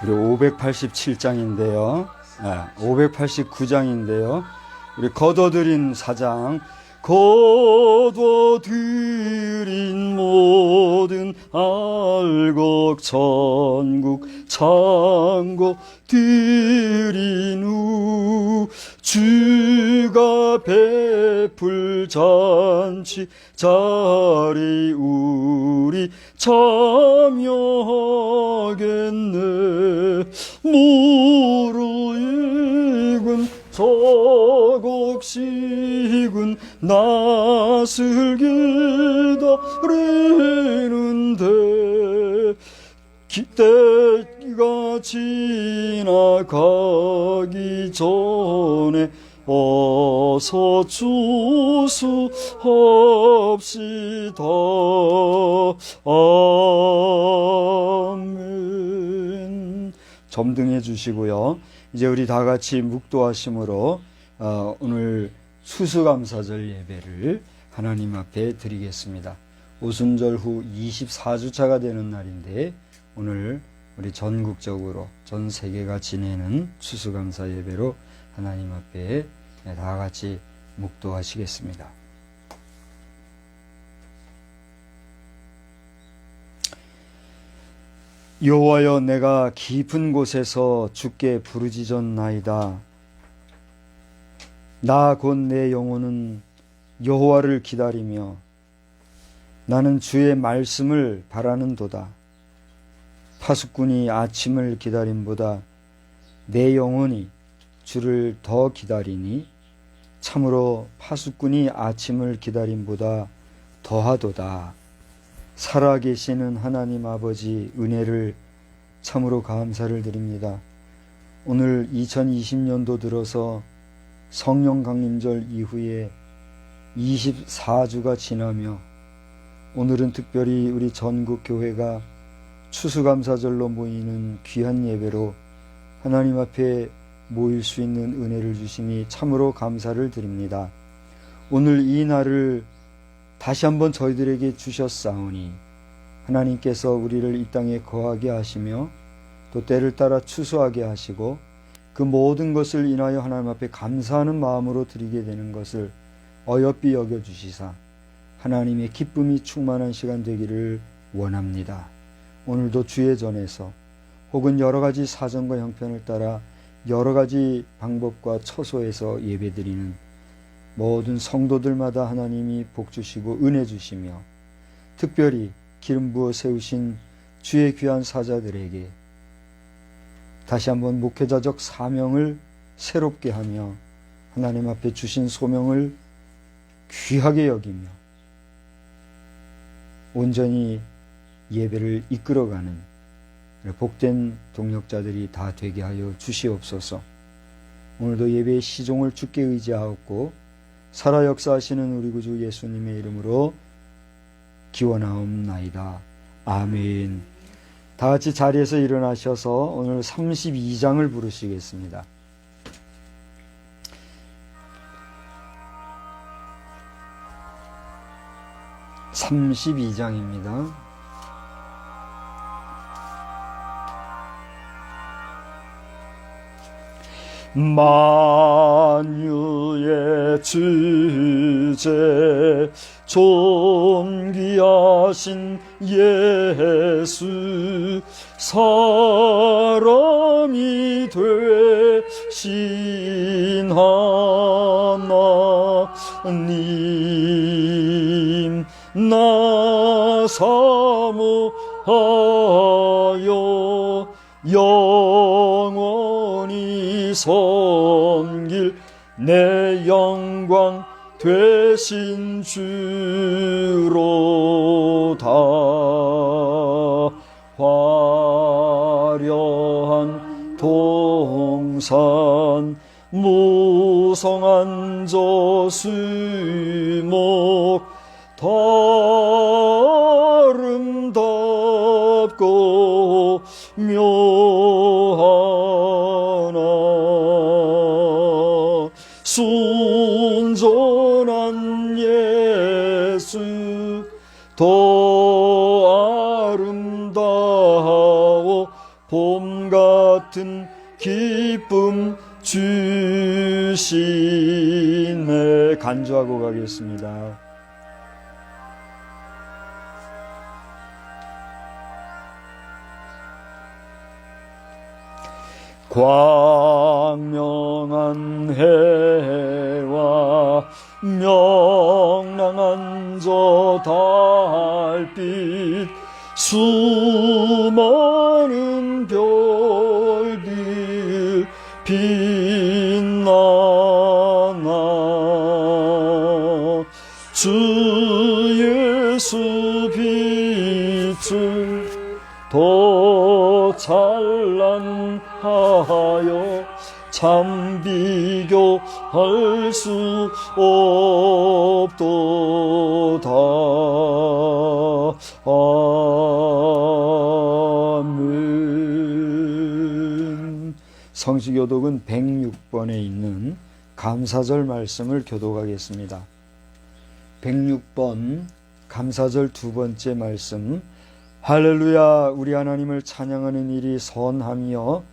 우리 587장인데요. 589장인데요. 우리 거둬들인 사장. 거둬들인 모든 알곡 전국 창고 드린 후 주가 베풀 잔치 자리 우리 참여하겠네. 무르익은 서곡식은 낯을 기다리는데 때가 지나가기 전에 어서 주수합시다. 아멘. 점등해 주시고요. 이제 우리 다 같이 묵도하심으로 오늘 수수감사절 예배를 하나님 앞에 드리겠습니다. 오순절 후 24주차가 되는 날인데 오늘 우리 전국적으로 전 세계가 지내는 추수감사 예배로 하나님 앞에 다 같이 묵도하시겠습니다. 여호와여, 내가 깊은 곳에서 주께 부르짖었나이다. 나 곧 내 영혼은 여호와를 기다리며 나는 주의 말씀을 바라는도다. 파수꾼이 아침을 기다림보다 내 영혼이 주를 더 기다리니 참으로 파수꾼이 아침을 기다림보다 더하도다. 살아계시는 하나님 아버지 은혜를 참으로 감사를 드립니다. 오늘 2020년도 들어서 성령 강림절 이후에 24주가 지나며 오늘은 특별히 우리 전국 교회가 추수감사절로 모이는 귀한 예배로 하나님 앞에 모일 수 있는 은혜를 주시니 참으로 감사를 드립니다. 오늘 이 날을 다시 한번 저희들에게 주셨사오니 하나님께서 우리를 이 땅에 거하게 하시며 또 때를 따라 추수하게 하시고 그 모든 것을 인하여 하나님 앞에 감사하는 마음으로 드리게 되는 것을 어여삐 여겨주시사 하나님의 기쁨이 충만한 시간 되기를 원합니다. 오늘도 주의 전에서 혹은 여러 가지 사정과 형편을 따라 여러 가지 방법과 처소에서 예배드리는 모든 성도들마다 하나님이 복 주시고 은혜 주시며 특별히 기름 부어 세우신 주의 귀한 사자들에게 다시 한번 목회자적 사명을 새롭게 하며 하나님 앞에 주신 소명을 귀하게 여기며 온전히 예배를 이끌어가는 복된 동력자들이 다 되게 하여 주시옵소서. 오늘도 예배의 시종을 주께 의지하옵고 살아 역사하시는 우리 구주 예수님의 이름으로 기원하옵나이다. 아멘. 다 같이 자리에서 일어나셔서 오늘 32장을 부르시겠습니다. (32장입니다) 만유의 주제 존귀하신 예수 사람이 되신 하나님 나 사모하여 영원히 섬길 내 영광 되신 주로다. 화려한 동산 무성한 저수목 아름답고 묘하나 순전한 예수 더 아름다워 봄 같은 기쁨 주시네. 간주하고 가겠습니다. 광명한 해와 명랑한 저 달빛 수많은 별들 빛나나 주 예수 빛을 더 찬란하여 참 비교할 수 없도다. 아멘. 성시교독은 106번에 있는 감사절 말씀을 교독하겠습니다. 106번 감사절 두 번째 말씀. 할렐루야. 우리 하나님을 찬양하는 일이 선함이여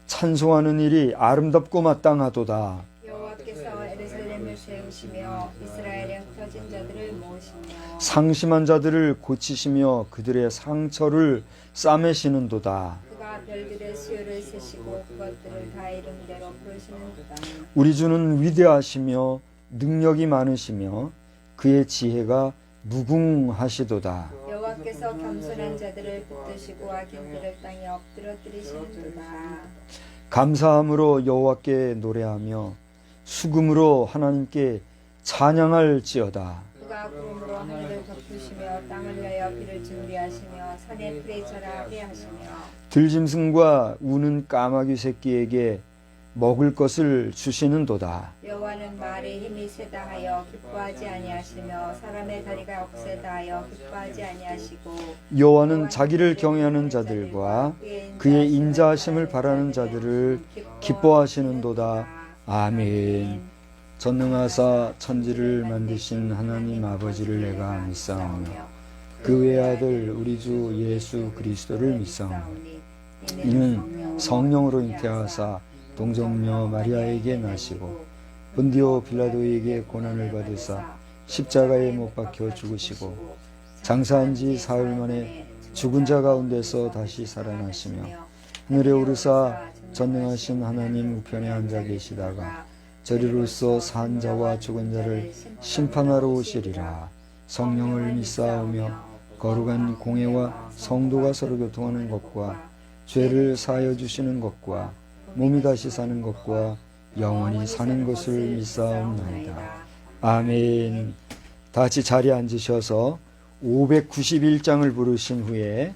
찬송하는 일이 아름답고 마땅하도다. 여호와께서 예루살렘을 세우시며 이스라엘에 흩어진 자들을 모으시며 상심한 자들을 고치시며 그들의 상처를 싸매시는도다. 그가 별들의 수요를 세시고 그것들을 다 이름대로 부르시는도다. 우리 주는 위대하시며 능력이 많으시며 그의 지혜가 무궁하시도다. 여호와께서 겸손한 자들을 붙드시고 악인들을 땅에 엎드러뜨리시는도다. 감사함으로 여호와께 노래하며 수금으로 하나님께 찬양할지어다. 그가 구름으로 하늘을 덮으시며 땅을 위하여 비를 준비하시며 산에 풀이 자라게 하시며 들짐승과 우는 까마귀 새끼에게 먹을 것을 주시는도다. 여호와는 말에 힘이 세다 하여 기뻐하지 아니하시며 사람의 다리가 억세다 하여 기뻐하지 아니하시고 여호와는 자기를 경외하는 자들과 그의 인자하심을 바라는 자들을 기뻐하시는도다. 아멘. 전능하사 천지를 만드신 하나님 아버지를 내가 믿사오며 그 외아들 우리 주 예수 그리스도를 믿사오니 이는 성령으로 잉태하사 동정녀 마리아에게 나시고 본디오 빌라도에게 고난을 받으사 십자가에 못 박혀 죽으시고 장사한 지 사흘 만에 죽은 자 가운데서 다시 살아나시며 하늘에 오르사 전능하신 하나님 우편에 앉아 계시다가 저리로서 산 자와 죽은 자를 심판하러 오시리라. 성령을 믿사오며 거룩한 공회와 성도가 서로 교통하는 것과 죄를 사하여 주시는 것과 몸이 다시 사는 것과 영원히 사는 것을 믿사옵나이다. 아멘. 다 같이 자리에 앉으셔서 591장을 부르신 후에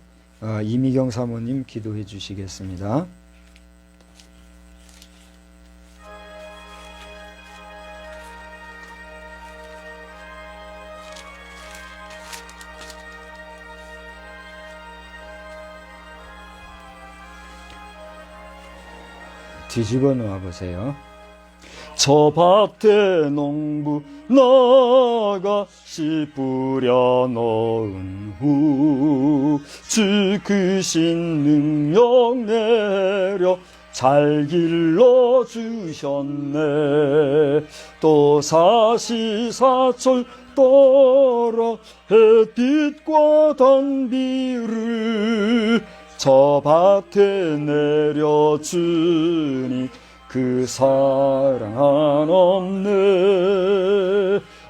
이미경 사모님 기도해 주시겠습니다. 뒤집어 놓아 보세요. 저 밭에 농부 나가 씨 뿌려 넣은 후 주 크신 능력 내려 잘 길러 주셨네. 또 사시사철 떨어 햇빛과 단비를 저 밭에 내려주니 그 사랑 한없네.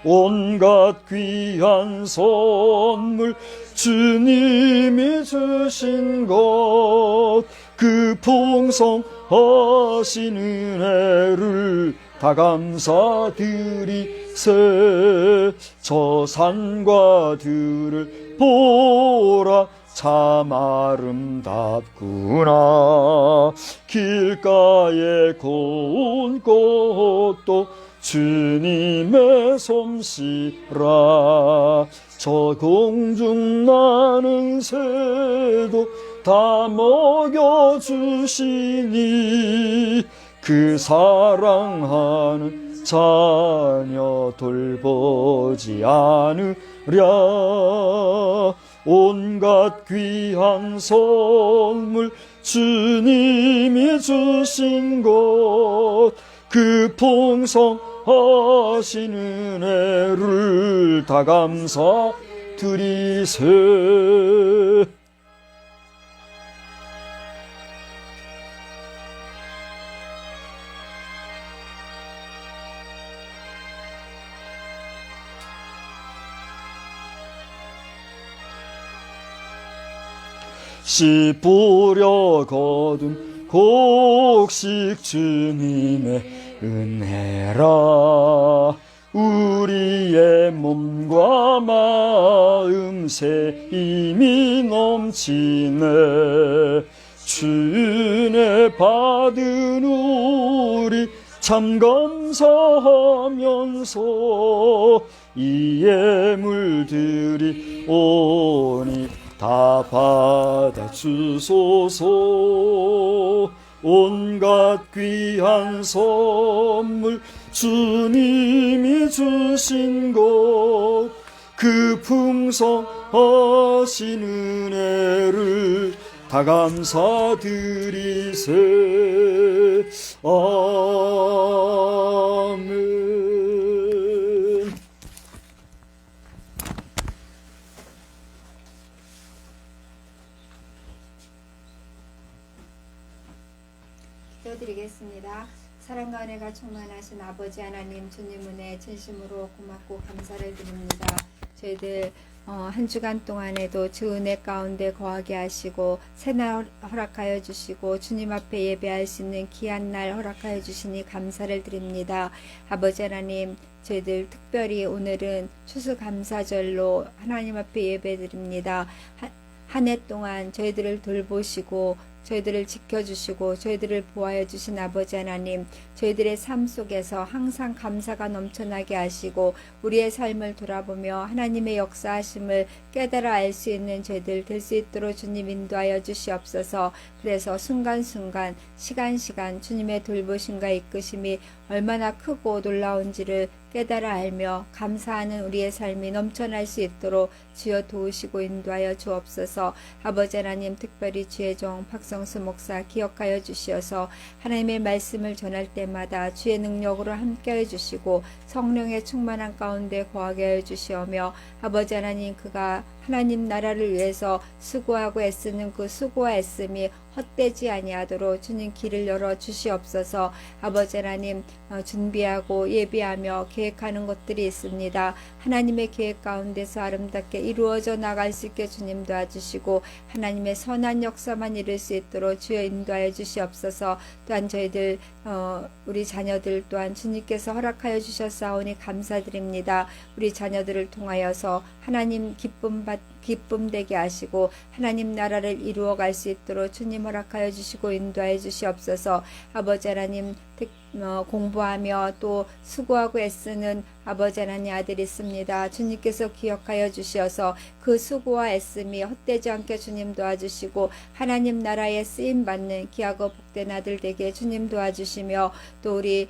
온갖 귀한 선물 주님이 주신 것 그 풍성하신 은혜를 다 감사드리세. 저 산과 들을 보라 참 아름답구나. 길가에 고운 꽃도 주님의 솜씨라. 저 공중 나는 새도 다 먹여주시니 그 사랑하는 자녀 돌보지 않으랴. 온갖 귀한 선물 주님이 주신 것 그 풍성하신 은혜를 다 감사드리세. 씨 뿌려 거둔 곡식 주님의 은혜라. 우리의 몸과 마음 새 힘이 넘치네. 주 은혜 받은 우리 참 감사하면서 이 예물들이 오니 다 받아주소서. 온갖 귀한 선물 주님이 주신 것 그 풍성하신 은혜를 다 감사드리세. 아멘. 기도드리겠습니다. 사랑과 은혜가 충만하신 아버지 하나님, 주님 은혜 진심으로 고맙고 감사를 드립니다. 저희들 한 주간 동안에도 주 은혜 가운데 거하게 하시고 새날 허락하여 주시고 주님 앞에 예배할 수 있는 귀한 날 허락하여 주시니 감사를 드립니다. 아버지 하나님, 저희들 특별히 오늘은 추수감사절로 하나님 앞에 예배드립니다. 한 해 동안 저희들을 돌보시고 저희들을 지켜주시고 저희들을 보호하여 주신 아버지 하나님, 저희들의 삶 속에서 항상 감사가 넘쳐나게 하시고 우리의 삶을 돌아보며 하나님의 역사하심을 깨달아 알 수 있는 저희들 될 수 있도록 주님 인도하여 주시옵소서. 그래서 순간순간 시간시간 주님의 돌보심과 이끄심이 얼마나 크고 놀라운지를 깨달아 알며 감사하는 우리의 삶이 넘쳐날 수 있도록 주여 도우시고 인도하여 주옵소서. 아버지 하나님, 특별히 주의 종 박성수 목사 기억하여 주시어서 하나님의 말씀을 전할 때마다 주의 능력으로 함께해 주시고 성령의 충만한 가운데 거하게 해 주시오며, 아버지 하나님, 그가 하나님 나라를 위해서 수고하고 애쓰는 그 수고와 애씀이 헛되지 아니하도록 주님 길을 열어 주시옵소서. 아버지 하나님, 준비하고 예비하며 계획하는 것들이 있습니다. 하나님의 계획 가운데서 아름답게 이루어져 나갈 수 있게 주님 도와주시고 하나님의 선한 역사만 이룰 수 있도록 주여 인도하여 주시옵소서. 또한 저희들 우리 자녀들 또한 주님께서 허락하여 주셨사오니 감사드립니다. 우리 자녀들을 통하여서 하나님 기쁨 되게 하시고 하나님 나라를 이루어 갈 수 있도록 주님 허락하여 주시고 인도하여 주시옵소서. 아버지 하나님, 공부하며 또 수고하고 애쓰는 아버지 하나님 아들이 있습니다. 주님께서 기억하여 주셔서 그 수고와 애씀이 헛되지 않게 주님 도와주시고 하나님 나라에 쓰임받는 귀하고 복된 아들 되게 주님 도와주시며, 또 우리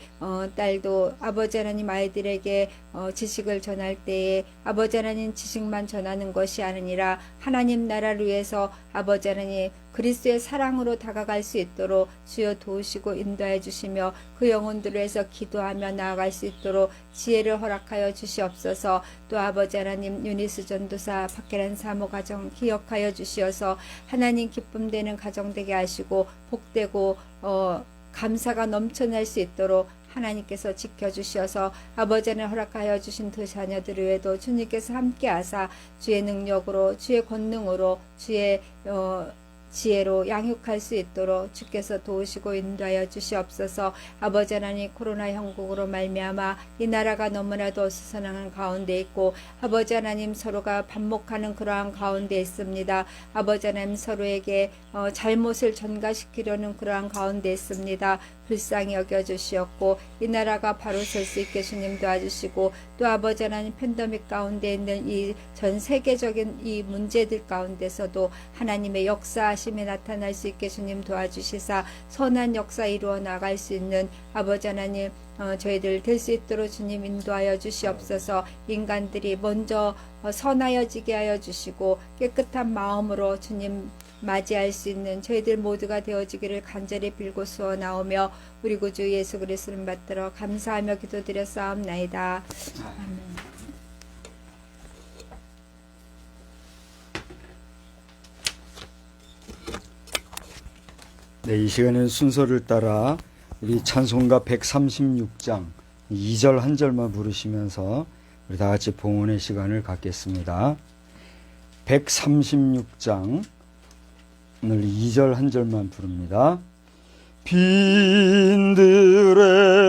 딸도 아버지 하나님 아이들에게 지식을 전할 때에 아버지 하나님 지식만 전하는 것이 아니라 하나님 나라를 위해서 아버지 하나님 그리스도의 사랑으로 다가갈 수 있도록 주여 도우시고 인도해 주시며 그 영혼들을 위해서 기도하며 나아갈 수 있도록 지혜를 허락하여 주시옵소서. 또 아버지 하나님, 유니스 전도사 박계란 사모 가정 기억하여 주시어서 하나님 기쁨되는 가정 되게 하시고 복되고 감사가 넘쳐날 수 있도록 하나님께서 지켜주셔서 아버지 하나님 허락하여 주신 두 자녀들 외에도 주님께서 함께하사 주의 능력으로 주의 권능으로 주의 지혜로 양육할 수 있도록 주께서 도우시고 인도하여 주시옵소서. 아버지 하나님, 코로나 형국으로 말미암아 이 나라가 너무나도 어수선한 가운데 있고 아버지 하나님 서로가 반목하는 그러한 가운데 있습니다. 아버지 하나님, 서로에게 잘못을 전가시키려는 그러한 가운데 있습니다. 불쌍히 여겨주시옵고 이 나라가 바로 설 수 있게 주님 도와주시고, 또 아버지 하나님 팬데믹 가운데 있는 이 전 세계적인 이 문제들 가운데서도 하나님의 역사하심이 나타날 수 있게 주님 도와주시사 선한 역사 이루어 나갈 수 있는 아버지 하나님 저희들 될 수 있도록 주님 인도하여 주시옵소서. 인간들이 먼저 선하여지게 하여 주시고 깨끗한 마음으로 주님 맞이할 수 있는 저희들 모두가 되어지기를 간절히 빌고 수원하오며 우리 구주 예수 그리스도를 받들어 감사하며 기도드려 싸움나이다. 아멘. 네, 이 시간에는 순서를 따라 우리 찬송가 136장 2절 한 절만 부르시면서 우리 다 같이 봉헌의 시간을 갖겠습니다. 136장 오늘 2절 한 절만 부릅니다. 빈들의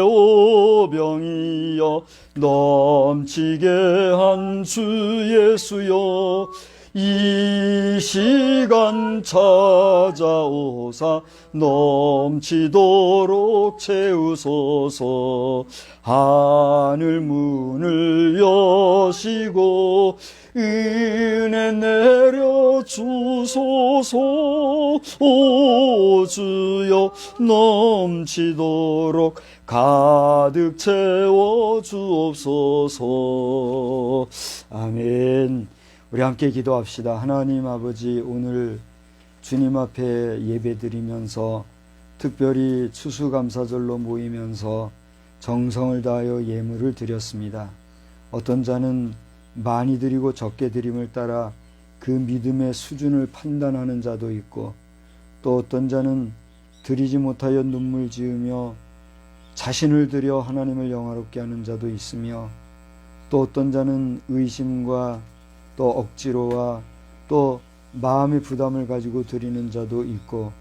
오병이여 넘치게 한 주 예수여 이 시간 찾아오사 넘치도록 채우소서. 하늘 문을 여시고 은혜 내려 주소서. 오 주여 넘치도록 가득 채워 주옵소서. 아멘. 우리 함께 기도합시다. 하나님 아버지, 오늘 주님 앞에 예배드리면서 특별히 추수감사절로 모이면서 정성을 다하여 예물을 드렸습니다. 어떤 자는 많이 드리고 적게 드림을 따라 그 믿음의 수준을 판단하는 자도 있고, 또 어떤 자는 드리지 못하여 눈물 지으며 자신을 들여 하나님을 영화롭게 하는 자도 있으며, 또 어떤 자는 의심과 또 억지로와 또 마음의 부담을 가지고 드리는 자도 있고,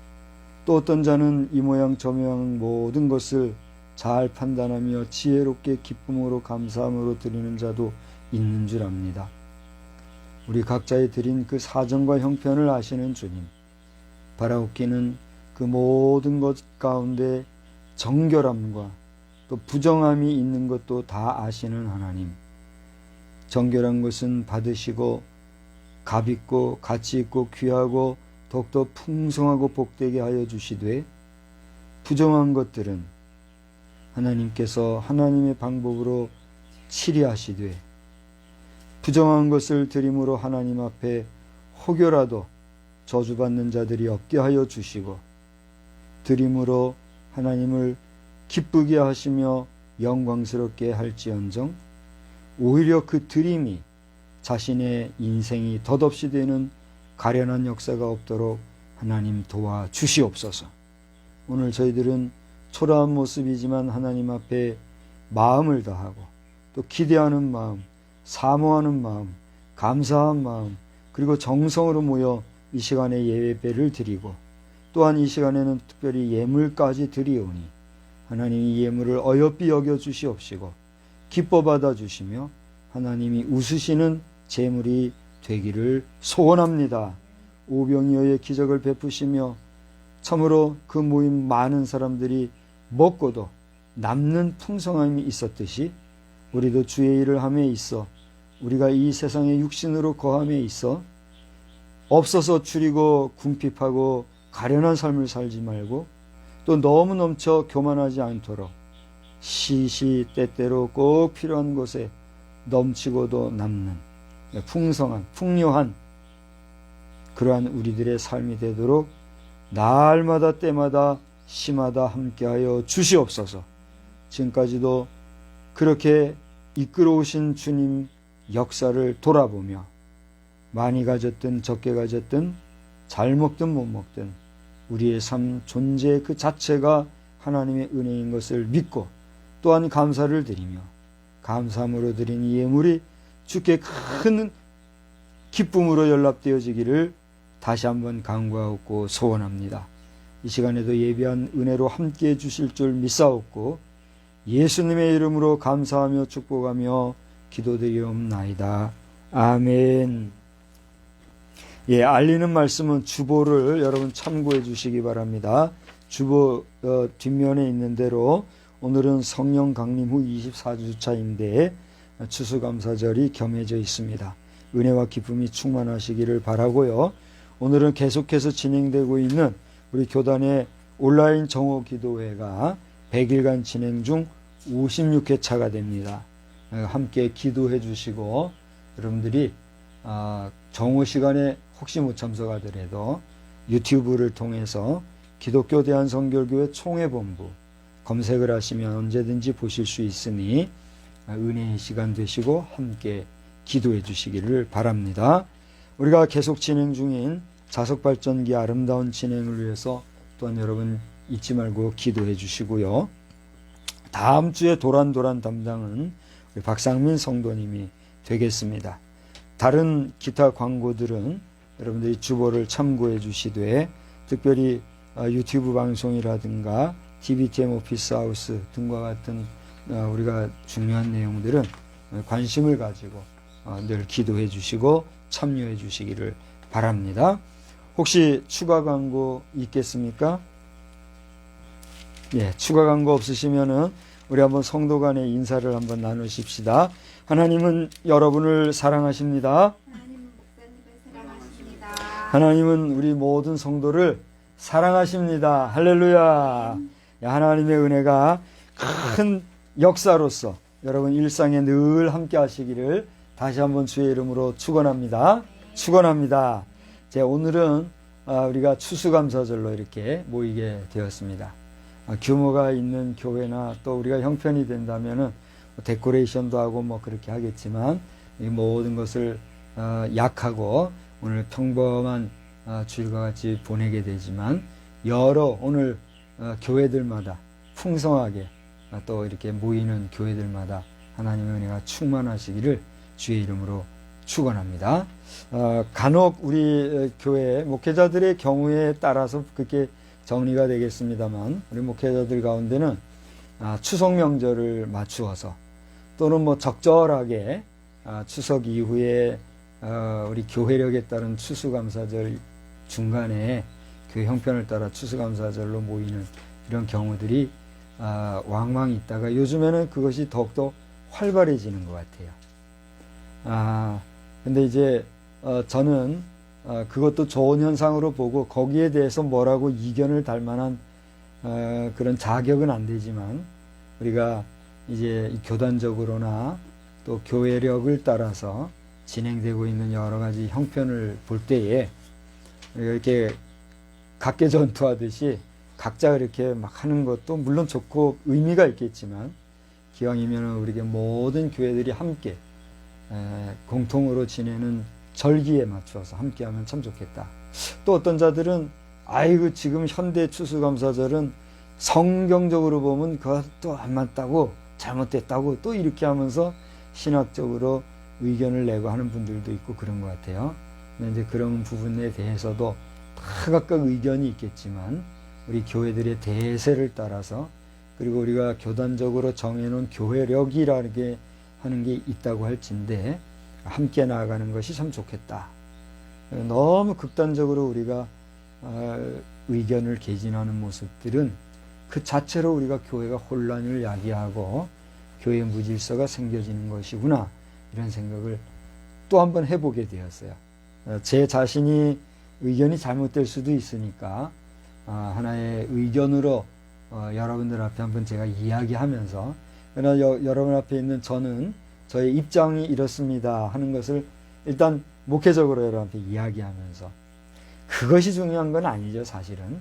또 어떤 자는 이 모양 저 모양 모든 것을 잘 판단하며 지혜롭게 기쁨으로 감사함으로 드리는 자도 있는 줄 압니다. 우리 각자의 드린 그 사정과 형편을 아시는 주님, 바라옵기는 그 모든 것 가운데 정결함과 또 부정함이 있는 것도 다 아시는 하나님, 정결한 것은 받으시고 값있고 가치있고 귀하고 더욱더 풍성하고 복되게 하여 주시되, 부정한 것들은 하나님께서 하나님의 방법으로 치리하시되, 부정한 것을 드림으로 하나님 앞에 혹여라도 저주받는 자들이 없게 하여 주시고, 드림으로 하나님을 기쁘게 하시며 영광스럽게 할지언정 오히려 그 드림이 자신의 인생이 덧없이 되는 가련한 역사가 없도록 하나님 도와주시옵소서. 오늘 저희들은 초라한 모습이지만 하나님 앞에 마음을 다하고 또 기대하는 마음, 사모하는 마음, 감사한 마음, 그리고 정성으로 모여 이 시간에 예배를 드리고, 또한 이 시간에는 특별히 예물까지 드리오니 하나님이 이 예물을 어여삐 여겨 주시옵시고 기뻐 받아 주시며 하나님이 웃으시는 제물이 되기를 소원합니다. 오병이어의 기적을 베푸시며 참으로 그 모임 많은 사람들이 먹고도 남는 풍성함이 있었듯이 우리도 주의 일을 함에 있어, 우리가 이 세상의 육신으로 거함에 있어 없어서 줄이고 궁핍하고 가련한 삶을 살지 말고, 또 너무 넘쳐 교만하지 않도록 시시때때로 꼭 필요한 곳에 넘치고도 남는 풍성한 풍요한 그러한 우리들의 삶이 되도록 날마다 때마다 시마다 함께하여 주시옵소서. 지금까지도 그렇게 이끌어오신 주님 역사를 돌아보며 많이 가졌든 적게 가졌든 잘 먹든 못 먹든 우리의 삶 존재 그 자체가 하나님의 은혜인 것을 믿고, 또한 감사를 드리며 감사함으로 드린 이 예물이 주께 큰 기쁨으로 연락되어지기를 다시 한번 간구하고 소원합니다. 이 시간에도 예비한 은혜로 함께해 주실 줄 믿사옵고 예수님의 이름으로 감사하며 축복하며 기도드리옵나이다. 아멘. 알리는 말씀은 주보를 여러분 참고해 주시기 바랍니다. 주보 뒷면에 있는 대로 오늘은 성령 강림 후 24주차인데 추수감사절이 겸해져 있습니다. 은혜와 기쁨이 충만하시기를 바라고요. 오늘은 계속해서 진행되고 있는 우리 교단의 온라인 정오 기도회가 100일간 진행 중 56회차가 됩니다. 함께 기도해 주시고, 여러분들이 정오 시간에 혹시 못 참석하더라도 유튜브를 통해서 기독교 대한성결교회 총회본부 검색을 하시면 언제든지 보실 수 있으니 은혜의 시간 되시고 함께 기도해 주시기를 바랍니다. 우리가 계속 진행 중인 자석발전기 아름다운 진행을 위해서 또한 여러분 잊지 말고 기도해 주시고요. 다음 주에 도란도란 담당은 우리 박상민 성도님이 되겠습니다. 다른 기타 광고들은 여러분들이 주보를 참고해 주시되, 특별히 유튜브 방송이라든가 TVTM 오피스 하우스 등과 같은 우리가 중요한 내용들은 관심을 가지고 늘 기도해 주시고 참여해 주시기를 바랍니다. 혹시 추가 광고 있겠습니까? 추가 광고 없으시면은 우리 한번 성도 간의 인사를 한번 나누십시다. 하나님은 여러분을 사랑하십니다. 하나님은 우리 모든 성도를 사랑하십니다. 할렐루야. 하나님의 은혜가 큰 역사로서 여러분 일상에 늘 함께 하시기를 다시 한번 주의 이름으로 축원합니다. 축원합니다. 오늘은 우리가 추수감사절로 이렇게 모이게 되었습니다. 규모가 있는 교회나 또 우리가 형편이 된다면은 데코레이션도 하고 뭐 그렇게 하겠지만, 이 모든 것을 약하고 오늘 평범한 주일과 같이 보내게 되지만, 여러 오늘 교회들마다 풍성하게 또 이렇게 모이는 교회들마다 하나님의 은혜가 충만하시기를 주의 이름으로 축원합니다. 간혹 우리 교회 목회자들의 경우에 따라서 그렇게 정리가 되겠습니다만 우리 목회자들 가운데는 추석 명절을 맞추어서 또는 뭐 적절하게 추석 이후에 우리 교회력에 따른 추수감사절 중간에 교회 형편을 따라 추수감사절로 모이는 이런 경우들이 왕왕 있다가 요즘에는 그것이 더욱더 활발해지는 것 같아요. 근데 이제 저는 그것도 좋은 현상으로 보고 거기에 대해서 뭐라고 이견을 달 만한 그런 자격은 안 되지만 우리가 이제 교단적으로나 또 교회력을 따라서 진행되고 있는 여러 가지 형편을 볼 때에 우리가 이렇게 각계전투하듯이 각자 이렇게 막 하는 것도 물론 좋고 의미가 있겠지만 기왕이면 우리가 모든 교회들이 함께 공통으로 지내는 절기에 맞춰서 함께하면 참 좋겠다. 또 어떤 자들은 아이고 지금 현대 추수감사절은 성경적으로 보면 그것도 안 맞다고 잘못됐다고 또 이렇게 하면서 신학적으로 의견을 내고 하는 분들도 있고 그런 것 같아요. 근데 이제 그런 부분에 대해서도 다 각각 의견이 있겠지만 우리 교회들의 대세를 따라서 그리고 우리가 교단적으로 정해놓은 교회력이라는 게 하는 게 있다고 할진데 함께 나아가는 것이 참 좋겠다. 너무 극단적으로 우리가 의견을 개진하는 모습들은 그 자체로 우리가 교회가 혼란을 야기하고 교회 무질서가 생겨지는 것이구나 이런 생각을 또 한번 해보게 되었어요. 제 자신이 의견이 잘못될 수도 있으니까 하나의 의견으로 여러분들 앞에 한번 제가 이야기하면서 그러나 여러분 앞에 있는 저는 저의 입장이 이렇습니다 하는 것을 일단 목회적으로 여러분한테 이야기하면서 그것이 중요한 건 아니죠 사실은.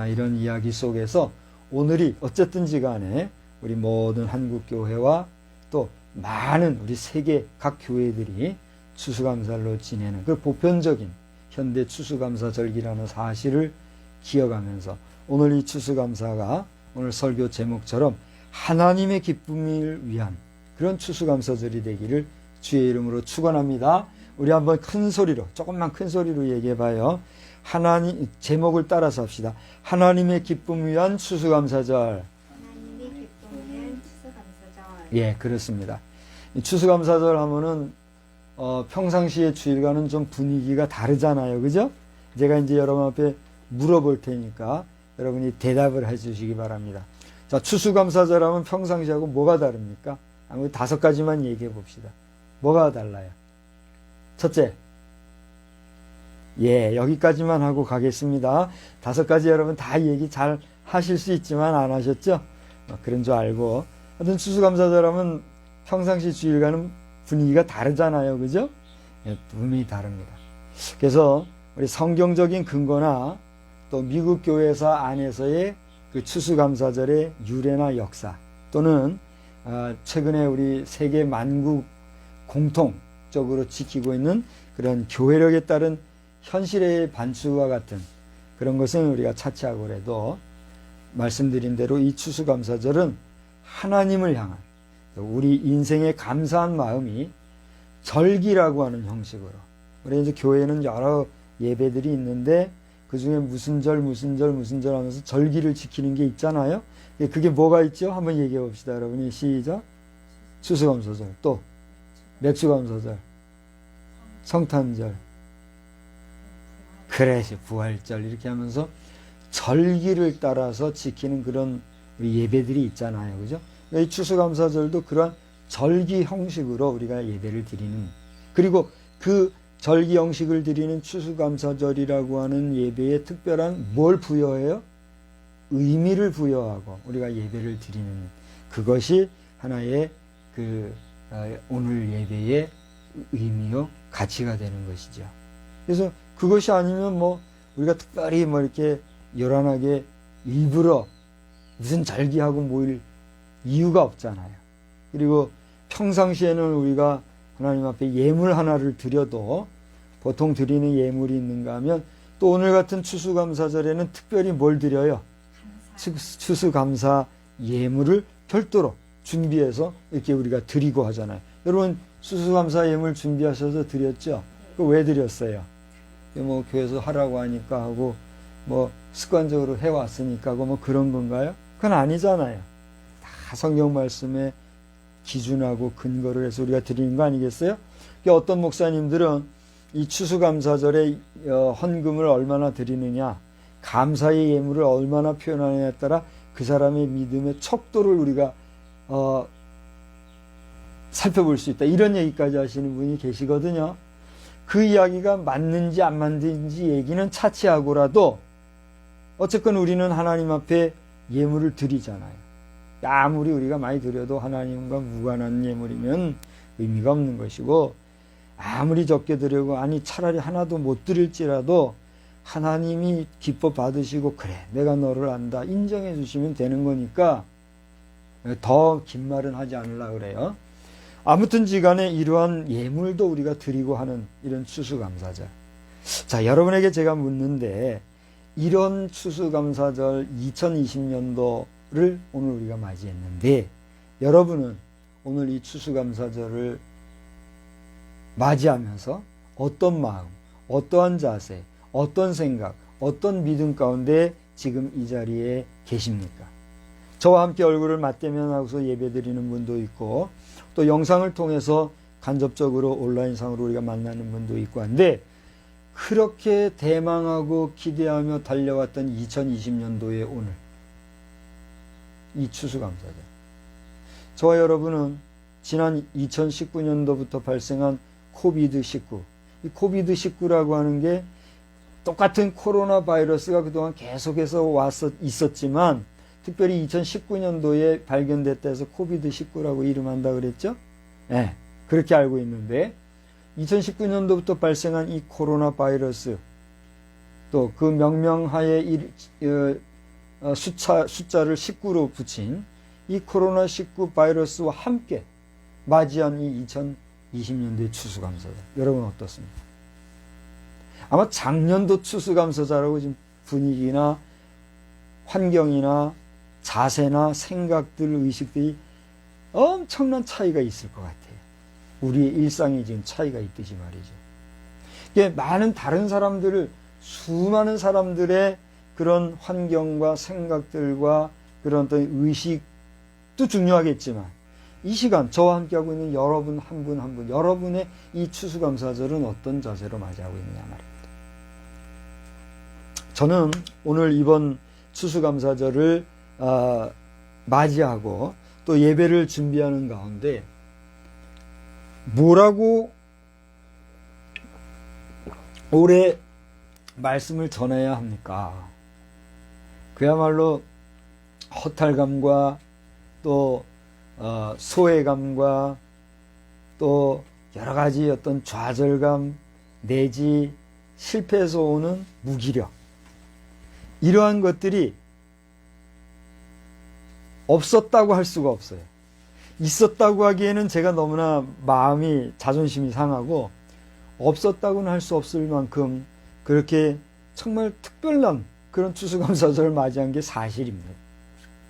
이런 이야기 속에서 오늘이 어쨌든지 간에 우리 모든 한국교회와 또 많은 우리 세계 각 교회들이 추수감사로 지내는 그 보편적인 현대 추수감사절기라는 사실을 기억하면서 오늘 이 추수감사가 오늘 설교 제목처럼 하나님의 기쁨을 위한 그런 추수감사절이 되기를 주의 이름으로 축원합니다. 우리 한번 큰 소리로 조금만 큰 소리로 얘기해 봐요. 하나님 제목을 따라서 합시다. 하나님의 기쁨을 위한 추수감사절. 하나님의 기쁨을 위한 추수감사절. 예, 그렇습니다. 이 추수감사절 하면은 평상시의 주일과는 좀 분위기가 다르잖아요. 그죠? 제가 이제 여러분 앞에 물어볼 테니까 여러분이 대답을 해 주시기 바랍니다. 자, 추수감사절 하면 평상시하고 뭐가 다릅니까? 아무 5가지만 얘기해 봅시다. 뭐가 달라요? 첫째, 예, 여기까지만 하고 가겠습니다. 5가지 여러분 다 얘기 잘 하실 수 있지만 안 하셨죠? 그런 줄 알고. 하여튼 추수감사절 하면 평상시 주일과는 분위기가 다르잖아요. 그죠? 예, 분명히 다릅니다. 그래서 우리 성경적인 근거나 또 미국 교회사 안에서의 그 추수감사절의 유래나 역사 또는 최근에 우리 세계 만국 공통적으로 지키고 있는 그런 교회력에 따른 현실의 반추와 같은 그런 것은 우리가 차치하고 그래도 말씀드린 대로 이 추수감사절은 하나님을 향한 우리 인생의 감사한 마음이 절기라고 하는 형식으로 우리 이제 교회는 여러 예배들이 있는데 그 중에 무슨 절 하면서 절기를 지키는 게 있잖아요. 그게 뭐가 있죠? 한번 얘기해 봅시다. 여러분이 시작. 추수감사절, 또 맥주감사절, 성탄절, 그래 부활절 이렇게 하면서 절기를 따라서 지키는 그런 우리 예배들이 있잖아요. 그죠? 이 추수감사절도 그러한 절기 형식으로 우리가 예배를 드리는 그리고 그 절기 형식을 드리는 추수감사절이라고 하는 예배에 특별한 뭘 부여해요? 의미를 부여하고 우리가 예배를 드리는 그것이 하나의 오늘 예배의 의미요 가치가 되는 것이죠. 그래서 그것이 아니면 우리가 특별히 이렇게 요란하게 일부러 무슨 절기하고 모일 이유가 없잖아요. 그리고 평상시에는 우리가 하나님 앞에 예물 하나를 드려도 보통 드리는 예물이 있는가 하면 또 오늘 같은 추수감사절에는 특별히 뭘 드려요? 추수감사 예물을 별도로 준비해서 이렇게 우리가 드리고 하잖아요. 여러분 추수감사 예물 준비하셔서 드렸죠? 그 왜 드렸어요? 뭐 교회에서 하라고 하니까 하고 뭐 습관적으로 해왔으니까 하고 뭐 그런 건가요? 그건 아니잖아요. 다 성경 말씀에 기준하고 근거를 해서 우리가 드리는 거 아니겠어요? 어떤 목사님들은 이 추수감사절에 헌금을 얼마나 드리느냐, 감사의 예물을 얼마나 표현하느냐에 따라 그 사람의 믿음의 척도를 우리가 살펴볼 수 있다. 이런 얘기까지 하시는 분이 계시거든요. 그 이야기가 맞는지 안 맞는지 얘기는 차치하고라도 어쨌건 우리는 하나님 앞에 예물을 드리잖아요. 아무리 우리가 많이 드려도 하나님과 무관한 예물이면 의미가 없는 것이고, 아무리 적게 드리고 아니 차라리 하나도 못 드릴지라도 하나님이 기뻐 받으시고 그래 내가 너를 안다 인정해 주시면 되는 거니까 더 긴 말은 하지 않으려고 그래요. 아무튼지간에 이러한 예물도 우리가 드리고 하는 이런 추수감사절. 자, 여러분에게 제가 묻는데 이런 추수감사절 2020년도를 오늘 우리가 맞이했는데 여러분은 오늘 이 추수감사절을 맞이하면서 어떤 마음, 어떠한 자세, 어떤 생각, 어떤 믿음 가운데 지금 이 자리에 계십니까? 저와 함께 얼굴을 맞대면하고서 예배드리는 분도 있고 또 영상을 통해서 간접적으로 온라인상으로 우리가 만나는 분도 있고 한데 그렇게 대망하고 기대하며 달려왔던 2020년도의 오늘 이 추수감사절, 저와 여러분은 지난 2019년도부터 발생한 코비드-19, 이 코비드-19라고 하는 게 똑같은 코로나 바이러스가 그동안 계속해서 있었지만 특별히 2019년도에 발견됐다 해서 코비드-19라고 이름한다 그랬죠? 네, 그렇게 알고 있는데 2019년도부터 발생한 이 코로나 바이러스, 또 그 명명하에 숫자를 19로 붙인 이 코로나19 바이러스와 함께 맞이한 이 2020년도의 추수감사절, 여러분 어떻습니까? 아마 작년도 추수감사절하고 지금 분위기나 환경이나 자세나 생각들, 의식들이 엄청난 차이가 있을 것 같아요. 우리의 일상이 지금 차이가 있듯이 말이죠. 이게 많은 다른 사람들을, 수많은 사람들의 그런 환경과 생각들과 그런 어떤 의식도 중요하겠지만 이 시간 저와 함께하고 있는 여러분 한 분 한 분, 여러분의 이 추수감사절은 어떤 자세로 맞이하고 있느냐 말입니다. 저는 오늘 이번 추수감사절을 맞이하고 또 예배를 준비하는 가운데 뭐라고 올해 말씀을 전해야 합니까? 그야말로 허탈감과 또 소외감과 또 여러 가지 어떤 좌절감 내지 실패에서 오는 무기력, 이러한 것들이 없었다고 할 수가 없어요. 있었다고 하기에는 제가 너무나 마음이, 자존심이 상하고 없었다고는 할 수 없을 만큼 그렇게 정말 특별한 그런 추수감사절을 맞이한 게 사실입니다.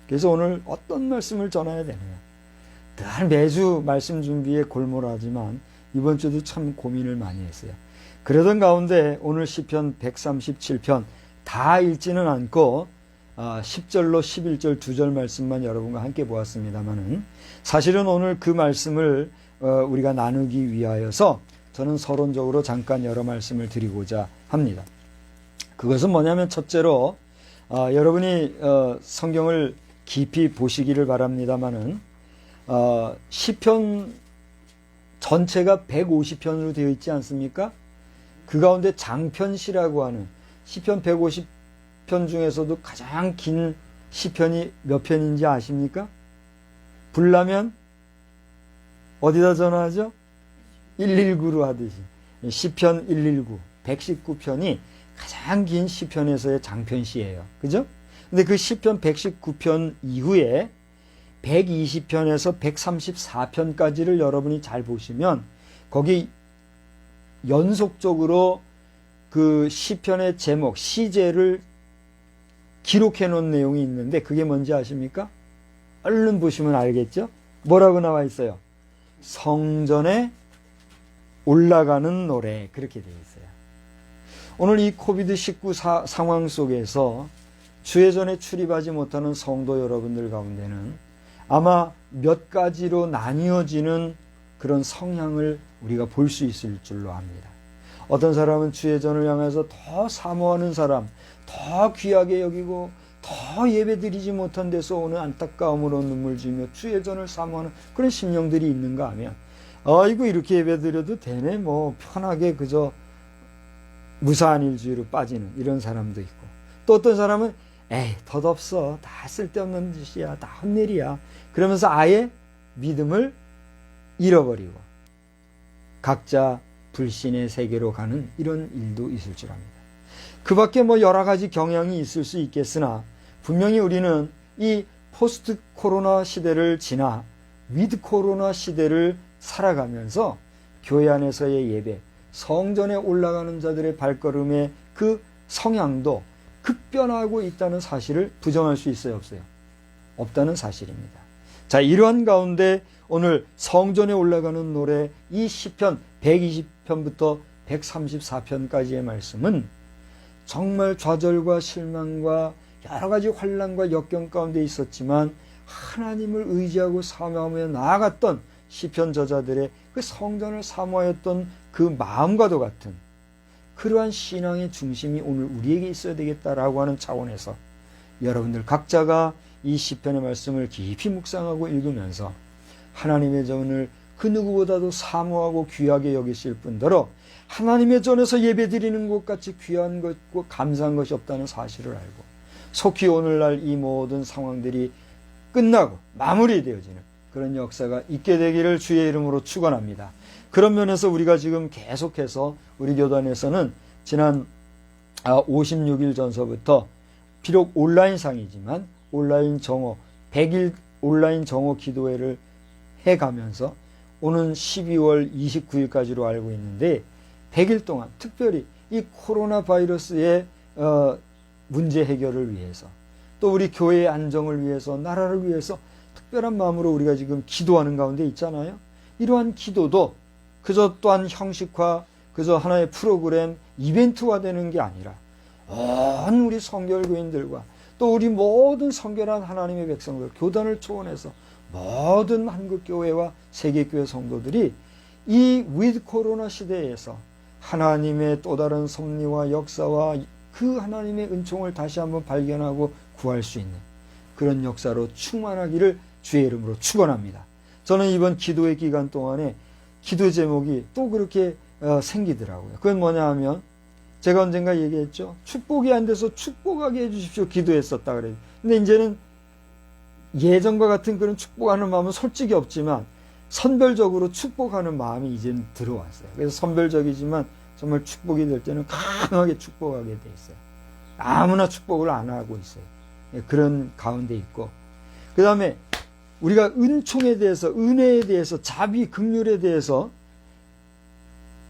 그래서 오늘 어떤 말씀을 전해야 되느냐. 늘 매주 말씀 준비에 골몰하지만 이번 주도 참 고민을 많이 했어요. 그러던 가운데 오늘 시편 137편 다 읽지는 않고 10절로 11절 2절 말씀만 여러분과 함께 보았습니다만은 사실은 오늘 그 말씀을 우리가 나누기 위하여서 저는 서론적으로 잠깐 여러 말씀을 드리고자 합니다. 그것은 뭐냐면 첫째로 여러분이 성경을 깊이 보시기를 바랍니다마는 시편 전체가 150편으로 되어 있지 않습니까? 그 가운데 장편시라고 하는 시편 150편 중에서도 가장 긴 시편이 몇 편인지 아십니까? 불나면 어디다 전화하죠? 119로 하듯이 시편 119, 119편이 가장 긴 시편에서의 장편시예요. 그죠? 근데 그 시편 119편 이후에 120편에서 134편까지를 여러분이 잘 보시면 거기 연속적으로 그 시편의 제목, 시제를 기록해 놓은 내용이 있는데 그게 뭔지 아십니까? 얼른 보시면 알겠죠? 뭐라고 나와 있어요? 성전에 올라가는 노래, 그렇게 되어 있어요. 오늘 이 코비드-19 상황 속에서 주회전에 출입하지 못하는 성도 여러분들 가운데는 아마 몇 가지로 나뉘어지는 그런 성향을 우리가 볼 수 있을 줄로 압니다. 어떤 사람은 주회전을 향해서 더 사모하는 사람, 더 귀하게 여기고 더 예배드리지 못한 데서 오는 안타까움으로 눈물 지으며 주회전을 사모하는 그런 심령들이 있는가 하면, 아이고 이렇게 예배드려도 되네, 뭐 편하게 그저 무사한 일주의로 빠지는 이런 사람도 있고, 또 어떤 사람은 에이 덧없어, 다 쓸데없는 짓이야, 다 헛일이야, 그러면서 아예 믿음을 잃어버리고 각자 불신의 세계로 가는 이런 일도 있을 줄 압니다. 그 밖에 뭐 여러 가지 경향이 있을 수 있겠으나 분명히 우리는 이 포스트 코로나 시대를 지나 위드 코로나 시대를 살아가면서 교회 안에서의 예배, 성전에 올라가는 자들의 발걸음의 그 성향도 급변하고 있다는 사실을 부정할 수 있어요, 없어요? 없다는 사실입니다. 자, 이러한 가운데 오늘 성전에 올라가는 노래 이 시편 120편부터 134편까지의 말씀은 정말 좌절과 실망과 여러 가지 환난과 역경 가운데 있었지만 하나님을 의지하고 사모하며 나아갔던 시편 저자들의 그 성전을 사모하였던 그 마음과도 같은 그러한 신앙의 중심이 오늘 우리에게 있어야 되겠다라고 하는 차원에서 여러분들 각자가 이 시편의 말씀을 깊이 묵상하고 읽으면서 하나님의 전을 그 누구보다도 사모하고 귀하게 여기실 뿐더러 하나님의 전에서 예배드리는 것 같이 귀한 것과 감사한 것이 없다는 사실을 알고 속히 오늘날 이 모든 상황들이 끝나고 마무리되어지는 그런 역사가 있게 되기를 주의 이름으로 축원합니다. 그런 면에서 우리가 지금 계속해서 우리 교단에서는 지난 56일 전서부터 비록 온라인상이지만 온라인 정오 100일 온라인 정오 기도회를 해가면서 오는 12월 29일까지로 알고 있는데 100일 동안 특별히 이 코로나 바이러스의 문제 해결을 위해서 또 우리 교회의 안정을 위해서 나라를 위해서 특별한 마음으로 우리가 지금 기도하는 가운데 있잖아요. 이러한 기도도 그저 또한 형식화, 그저 하나의 프로그램, 이벤트화되는 게 아니라 온 우리 성결교인들과 또 우리 모든 성결한 하나님의 백성들, 교단을 초원해서 모든 한국교회와 세계교회 성도들이 이 위드 코로나 시대에서 하나님의 또 다른 섭리와 역사와 그 하나님의 은총을 다시 한번 발견하고 구할 수 있는 그런 역사로 충만하기를 주의 이름으로 축원합니다. 저는 이번 기도의 기간 동안에 기도 제목이 또 그렇게 생기더라고요. 그건 뭐냐 하면 제가 언젠가 얘기했죠. 축복이 안 돼서 축복하게 해주십시오 기도했었다 그래요. 근데 이제는 예전과 같은 그런 축복하는 마음은 솔직히 없지만 선별적으로 축복하는 마음이 이제는 들어왔어요. 그래서 선별적이지만 정말 축복이 될 때는 강하게 축복하게 돼 있어요. 아무나 축복을 안 하고 있어요. 그런 가운데 있고, 그 다음에 우리가 은총에 대해서, 은혜에 대해서, 자비, 긍휼에 대해서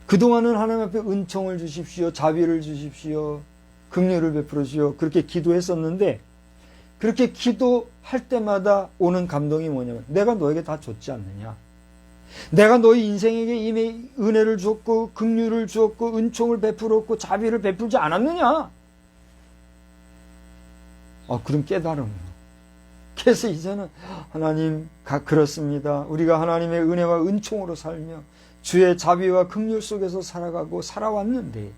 그동안은 하나님 앞에 은총을 주십시오, 자비를 주십시오, 긍휼을 베풀어 주십시오 그렇게 기도했었는데 그렇게 기도할 때마다 오는 감동이 뭐냐면 내가 너에게 다 줬지 않느냐, 내가 너희 인생에게 이미 은혜를 주었고 긍휼을 주었고 은총을 베풀었고 자비를 베풀지 않았느냐. 그런 깨달음이요. 그래서 이제는 하나님 그렇습니다. 우리가 하나님의 은혜와 은총으로 살며 주의 자비와 긍휼 속에서 살아가고 살아왔는데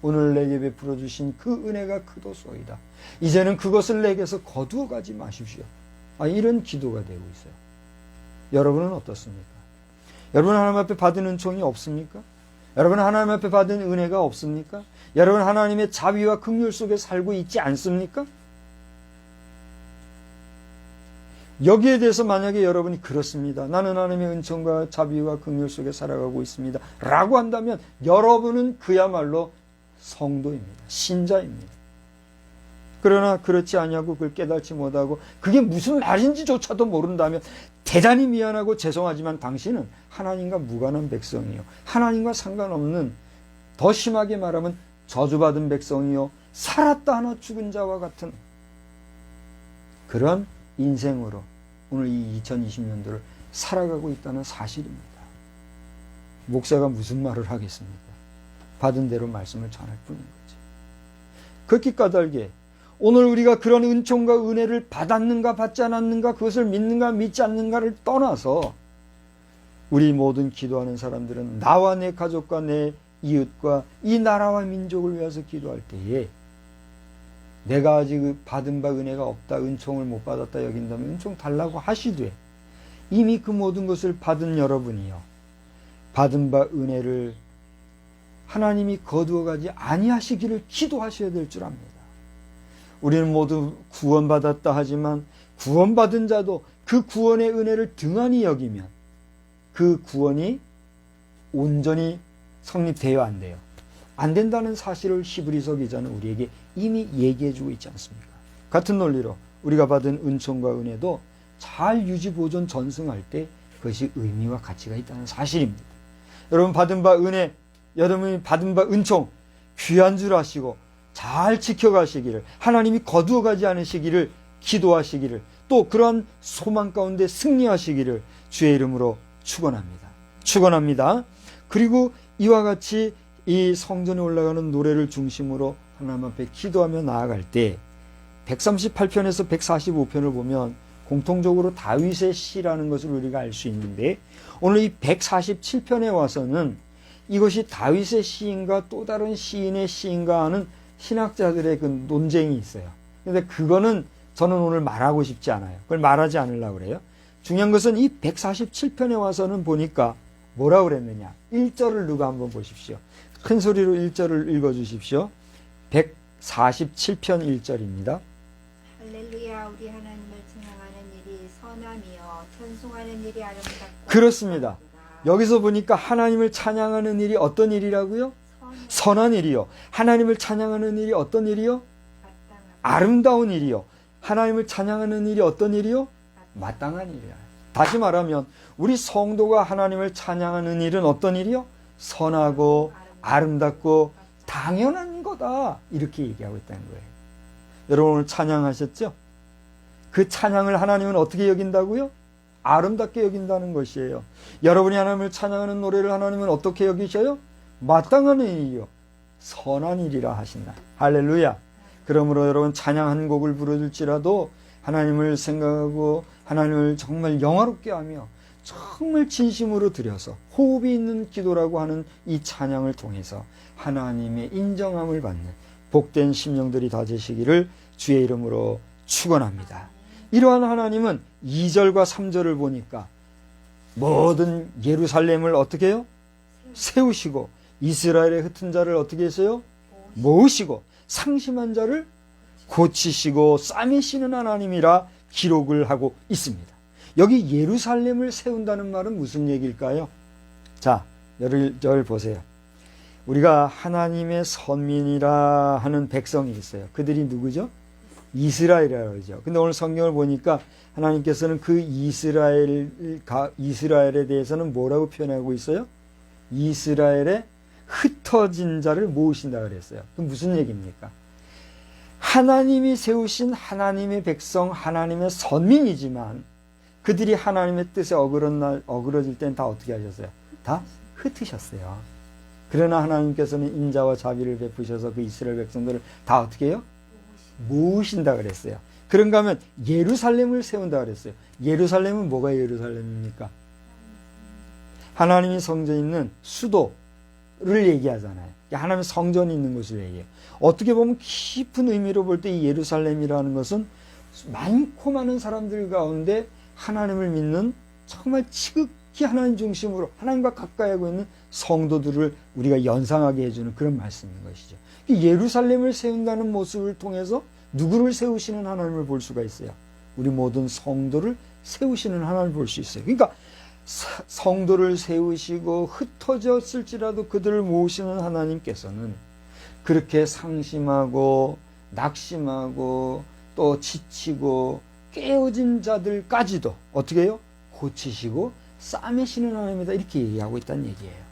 오늘 내게 베풀어 주신 그 은혜가 크도소이다. 이제는 그것을 내게서 거두어 가지 마십시오. 이런 기도가 되고 있어요. 여러분은 어떻습니까? 여러분 하나님 앞에 받은 은총이 없습니까? 여러분 하나님 앞에 받은 은혜가 없습니까? 여러분 하나님의 자비와 긍휼 속에 살고 있지 않습니까? 여기에 대해서 만약에 여러분이 그렇습니다, 나는 하나님의 은총과 자비와 긍휼 속에 살아가고 있습니다 라고 한다면 여러분은 그야말로 성도입니다. 신자입니다. 그러나 그렇지 않냐고 그걸 깨닫지 못하고 그게 무슨 말인지조차도 모른다면 대단히 미안하고 죄송하지만 당신은 하나님과 무관한 백성이요, 하나님과 상관없는, 더 심하게 말하면 저주받은 백성이요, 살았다 하나 죽은 자와 같은 그런 인생으로 오늘 이 2020년도를 살아가고 있다는 사실입니다. 목사가 무슨 말을 하겠습니까? 받은 대로 말씀을 전할 뿐인 거죠. 그렇게 까닭에 오늘 우리가 그런 은총과 은혜를 받았는가 받지 않았는가, 그것을 믿는가 믿지 않는가를 떠나서 우리 모든 기도하는 사람들은 나와 내 가족과 내 이웃과 이 나라와 민족을 위해서 기도할 때에 내가 아직 받은 바 은혜가 없다, 은총을 못 받았다 여긴다면 은총 달라고 하시되, 이미 그 모든 것을 받은 여러분이요, 받은 바 은혜를 하나님이 거두어가지 아니하시기를 기도하셔야 될 줄 압니다. 우리는 모두 구원받았다 하지만 구원받은 자도 그 구원의 은혜를 등한히 여기면 그 구원이 온전히 성립돼야 안 돼요. 안 된다는 사실을 히브리서 기자는 우리에게 이미 얘기해주고 있지 않습니까? 같은 논리로 우리가 받은 은총과 은혜도 잘 유지 보존 전승할 때 그것이 의미와 가치가 있다는 사실입니다. 여러분 받은 바 은혜, 여러분이 받은 바 은총 귀한 줄 아시고 잘 지켜가시기를, 하나님이 거두어가지 않으시기를 기도하시기를, 또 그러한 소망 가운데 승리하시기를 주의 이름으로 축원합니다. 그리고 이와 같이 이 성전에 올라가는 노래를 중심으로 하나님 앞에 기도하며 나아갈 때 138편에서 145편을 보면 공통적으로 다윗의 시라는 것을 우리가 알 수 있는데, 오늘 이 147편에 와서는 이것이 다윗의 시인가 또 다른 시인의 시인가 하는 신학자들의 그 논쟁이 있어요. 근데 그거는 저는 오늘 말하고 싶지 않아요. 그걸 말하지 않으려고 그래요. 중요한 것은 이 147편에 와서는 보니까 뭐라고 그랬느냐. 1절을 누가 한번 보십시오. 큰 소리로 1절을 읽어주십시오. 147편 1절입니다. 할렐루야, 우리 하나님을 찬양하는 일이 선함이요 찬송하는 일이 아름답고. 그렇습니다. 여기서 보니까 하나님을 찬양하는 일이 어떤 일이라고요? 선한 일이요. 하나님을 찬양하는 일이 어떤 일이요? 아름다운 일이요. 하나님을 찬양하는 일이 어떤 일이요? 마땅한 일이야. 다시 말하면 우리 성도가 하나님을 찬양하는 일은 어떤 일이요? 선하고 아름답고 당연한 거다, 이렇게 얘기하고 있다는 거예요. 여러분 오늘 찬양하셨죠? 그 찬양을 하나님은 어떻게 여긴다고요? 아름답게 여긴다는 것이에요. 여러분이 하나님을 찬양하는 노래를 하나님은 어떻게 여기셔요? 마땅한 일이요, 선한 일이라 하신다. 할렐루야. 그러므로 여러분 찬양 한 곡을 부르실지라도 하나님을 생각하고 하나님을 정말 영화롭게 하며 정말 진심으로 드려서 호흡이 있는 기도라고 하는 이 찬양을 통해서 하나님의 인정함을 받는 복된 심령들이 다 되시기를 주의 이름으로 축원합니다. 이러한 하나님은 2절과 3절을 보니까 모든 예루살렘을 어떻게 해요? 세우시고 이스라엘의 흩은 자를 어떻게 했어요? 모으시고 상심한 자를 고치시고 싸매시는 하나님이라 기록을 하고 있습니다. 여기 예루살렘을 세운다는 말은 무슨 얘기일까요? 자, 열 보세요. 우리가 하나님의 선민이라 하는 백성이 있어요. 그들이 누구죠? 이스라엘이라고 그러죠. 근데 오늘 성경을 보니까 하나님께서는 그 이스라엘에 대해서는 뭐라고 표현하고 있어요? 이스라엘의 흩어진 자를 모으신다 그랬어요. 그럼 무슨 얘기입니까? 하나님이 세우신 하나님의 백성, 하나님의 선민이지만 그들이 하나님의 뜻에 어그러질 땐 다 어떻게 하셨어요? 다 흩으셨어요. 그러나 하나님께서는 인자와 자비를 베푸셔서 그 이스라엘 백성들을 다 어떻게 해요? 모으신다 그랬어요. 그런가 하면 예루살렘을 세운다 그랬어요. 예루살렘은 뭐가 예루살렘입니까? 하나님이 성전에 있는 수도를 얘기하잖아요. 하나님의 성전이 있는 곳을 얘기해요. 어떻게 보면 깊은 의미로 볼 때 이 예루살렘이라는 것은 많고 많은 사람들 가운데 하나님을 믿는 정말 지극히 하나님 중심으로 하나님과 가까이 하고 있는 성도들을 우리가 연상하게 해주는 그런 말씀인 것이죠. 예루살렘을 세운다는 모습을 통해서 누구를 세우시는 하나님을 볼 수가 있어요. 우리 모든 성도를 세우시는 하나님을 볼 수 있어요. 그러니까 성도를 세우시고 흩어졌을지라도 그들을 모으시는 하나님께서는 그렇게 상심하고 낙심하고 또 지치고 깨어진 자들까지도 어떻게 해요? 고치시고 싸매시는 하나님이다, 이렇게 얘기하고 있다는 얘기예요.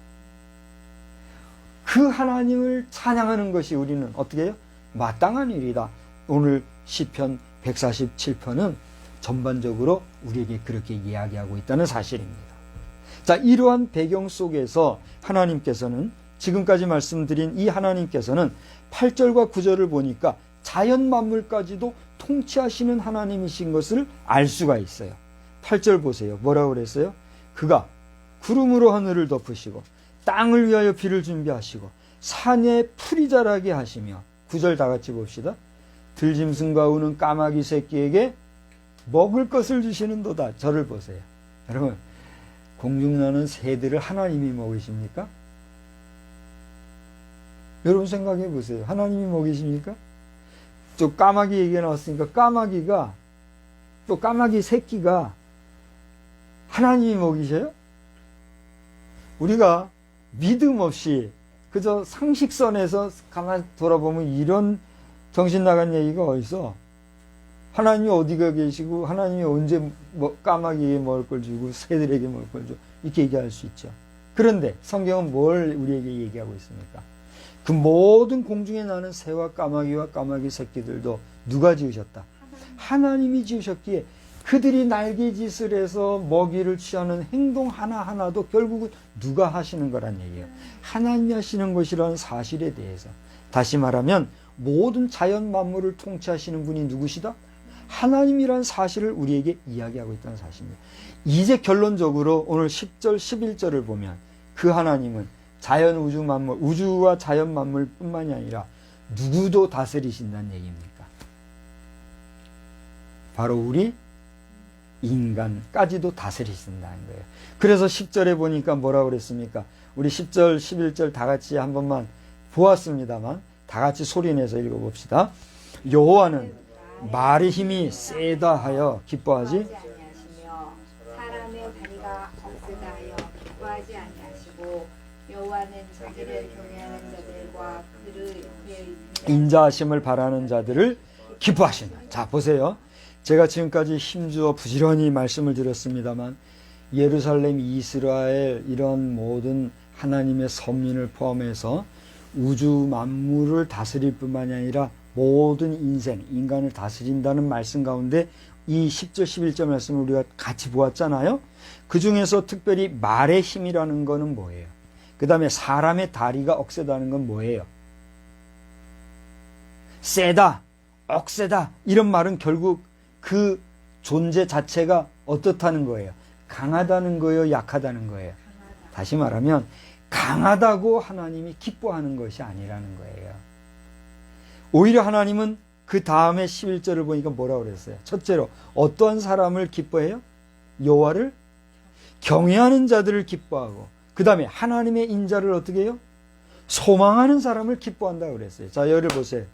그 하나님을 찬양하는 것이 우리는 어떻게 해요? 마땅한 일이다. 오늘 시편 147편은 전반적으로 우리에게 그렇게 이야기하고 있다는 사실입니다. 자, 이러한 배경 속에서 하나님께서는 지금까지 말씀드린 이 하나님께서는 8절과 9절을 보니까 자연 만물까지도 통치하시는 하나님이신 것을 알 수가 있어요. 8절 보세요. 뭐라고 그랬어요? 그가 구름으로 하늘을 덮으시고 땅을 위하여 비를 준비하시고 산에 풀이 자라게 하시며 9절 다 같이 봅시다. 들짐승과 우는 까마귀 새끼에게 먹을 것을 주시는도다. 저를 보세요. 여러분, 공중나는 새들을 하나님이 먹이십니까? 여러분 생각해 보세요. 하나님이 먹이십니까? 저 까마귀 얘기가 나왔으니까 까마귀가 또 까마귀 새끼가 하나님이 먹이셔요? 우리가 믿음 없이 그저 상식선에서 가만 돌아보면 이런 정신 나간 얘기가 어디서 하나님이 어디가 계시고 하나님이 언제 까마귀에게 먹을 걸 주고 새들에게 먹을 걸 줘 이렇게 얘기할 수 있죠. 그런데 성경은 뭘 우리에게 얘기하고 있습니까? 그 모든 공중에 나는 새와 까마귀와 까마귀 새끼들도 누가 지으셨다? 하나님이 지으셨기에 그들이 날개짓을 해서 먹이를 취하는 행동 하나하나도 결국은 누가 하시는 거란 얘기예요. 하나님이 하시는 것이라는 사실에 대해서. 다시 말하면 모든 자연 만물을 통치하시는 분이 누구시다? 하나님이란 사실을 우리에게 이야기하고 있다는 사실입니다. 이제 결론적으로 오늘 10절, 11절을 보면 그 하나님은 자연 우주 만물, 우주와 자연 만물 뿐만이 아니라 누구도 다스리신다는 얘기입니까? 바로 우리 인간까지도 다스리신다는 거예요. 그래서 10절에 보니까 뭐라고 그랬습니까? 우리 10절, 11절 다 같이 한 번만 보았습니다만 다 같이 소리내서 읽어봅시다. 여호와는 말의 힘이 세다 하여 기뻐하지 아니하시며 사람의 다리가 억세다 하여 기뻐하지 아니하시고 여호와는 자기를 경외하는 자들과 그를 인자하심을 바라는 자들을 기뻐하신다. 자, 보세요. 제가 지금까지 힘주어 부지런히 말씀을 드렸습니다만 예루살렘, 이스라엘 이런 모든 하나님의 선민을 포함해서 우주 만물을 다스릴 뿐만이 아니라 모든 인생, 인간을 다스린다는 말씀 가운데 이 10절, 11절 말씀을 우리가 같이 보았잖아요. 그 중에서 특별히 말의 힘이라는 거는 뭐예요? 그 다음에 사람의 다리가 억세다는 건 뭐예요? 세다, 억세다 이런 말은 결국 그 존재 자체가 어떻다는 거예요? 강하다는 거예요? 약하다는 거예요? 다시 말하면 강하다고 하나님이 기뻐하는 것이 아니라는 거예요. 오히려 하나님은 그 다음에 11절을 보니까 뭐라고 그랬어요? 첫째로 어떠한 사람을 기뻐해요? 여호와를 경외하는 자들을 기뻐하고 그 다음에 하나님의 인자를 어떻게 해요? 소망하는 사람을 기뻐한다고 그랬어요. 자, 여기를 보세요.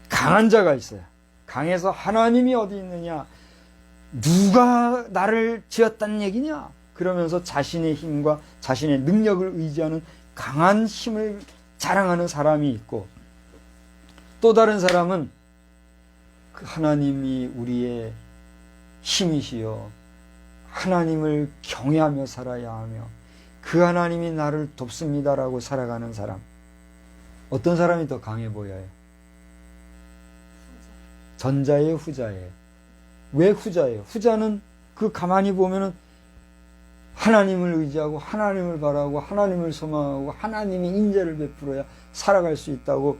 강한 자가 있어요. 강해서 하나님이 어디 있느냐? 누가 나를 지었다는 얘기냐? 그러면서 자신의 힘과 자신의 능력을 의지하는 강한 힘을 자랑하는 사람이 있고 또 다른 사람은 그 하나님이 우리의 힘이시여 하나님을 경외하며 살아야 하며 그 하나님이 나를 돕습니다라고 살아가는 사람. 어떤 사람이 더 강해 보여요? 전자예요, 후자예요? 왜 후자예요? 후자는 그 가만히 보면은 하나님을 의지하고 하나님을 바라고 하나님을 소망하고 하나님이 인자를 베풀어야 살아갈 수 있다고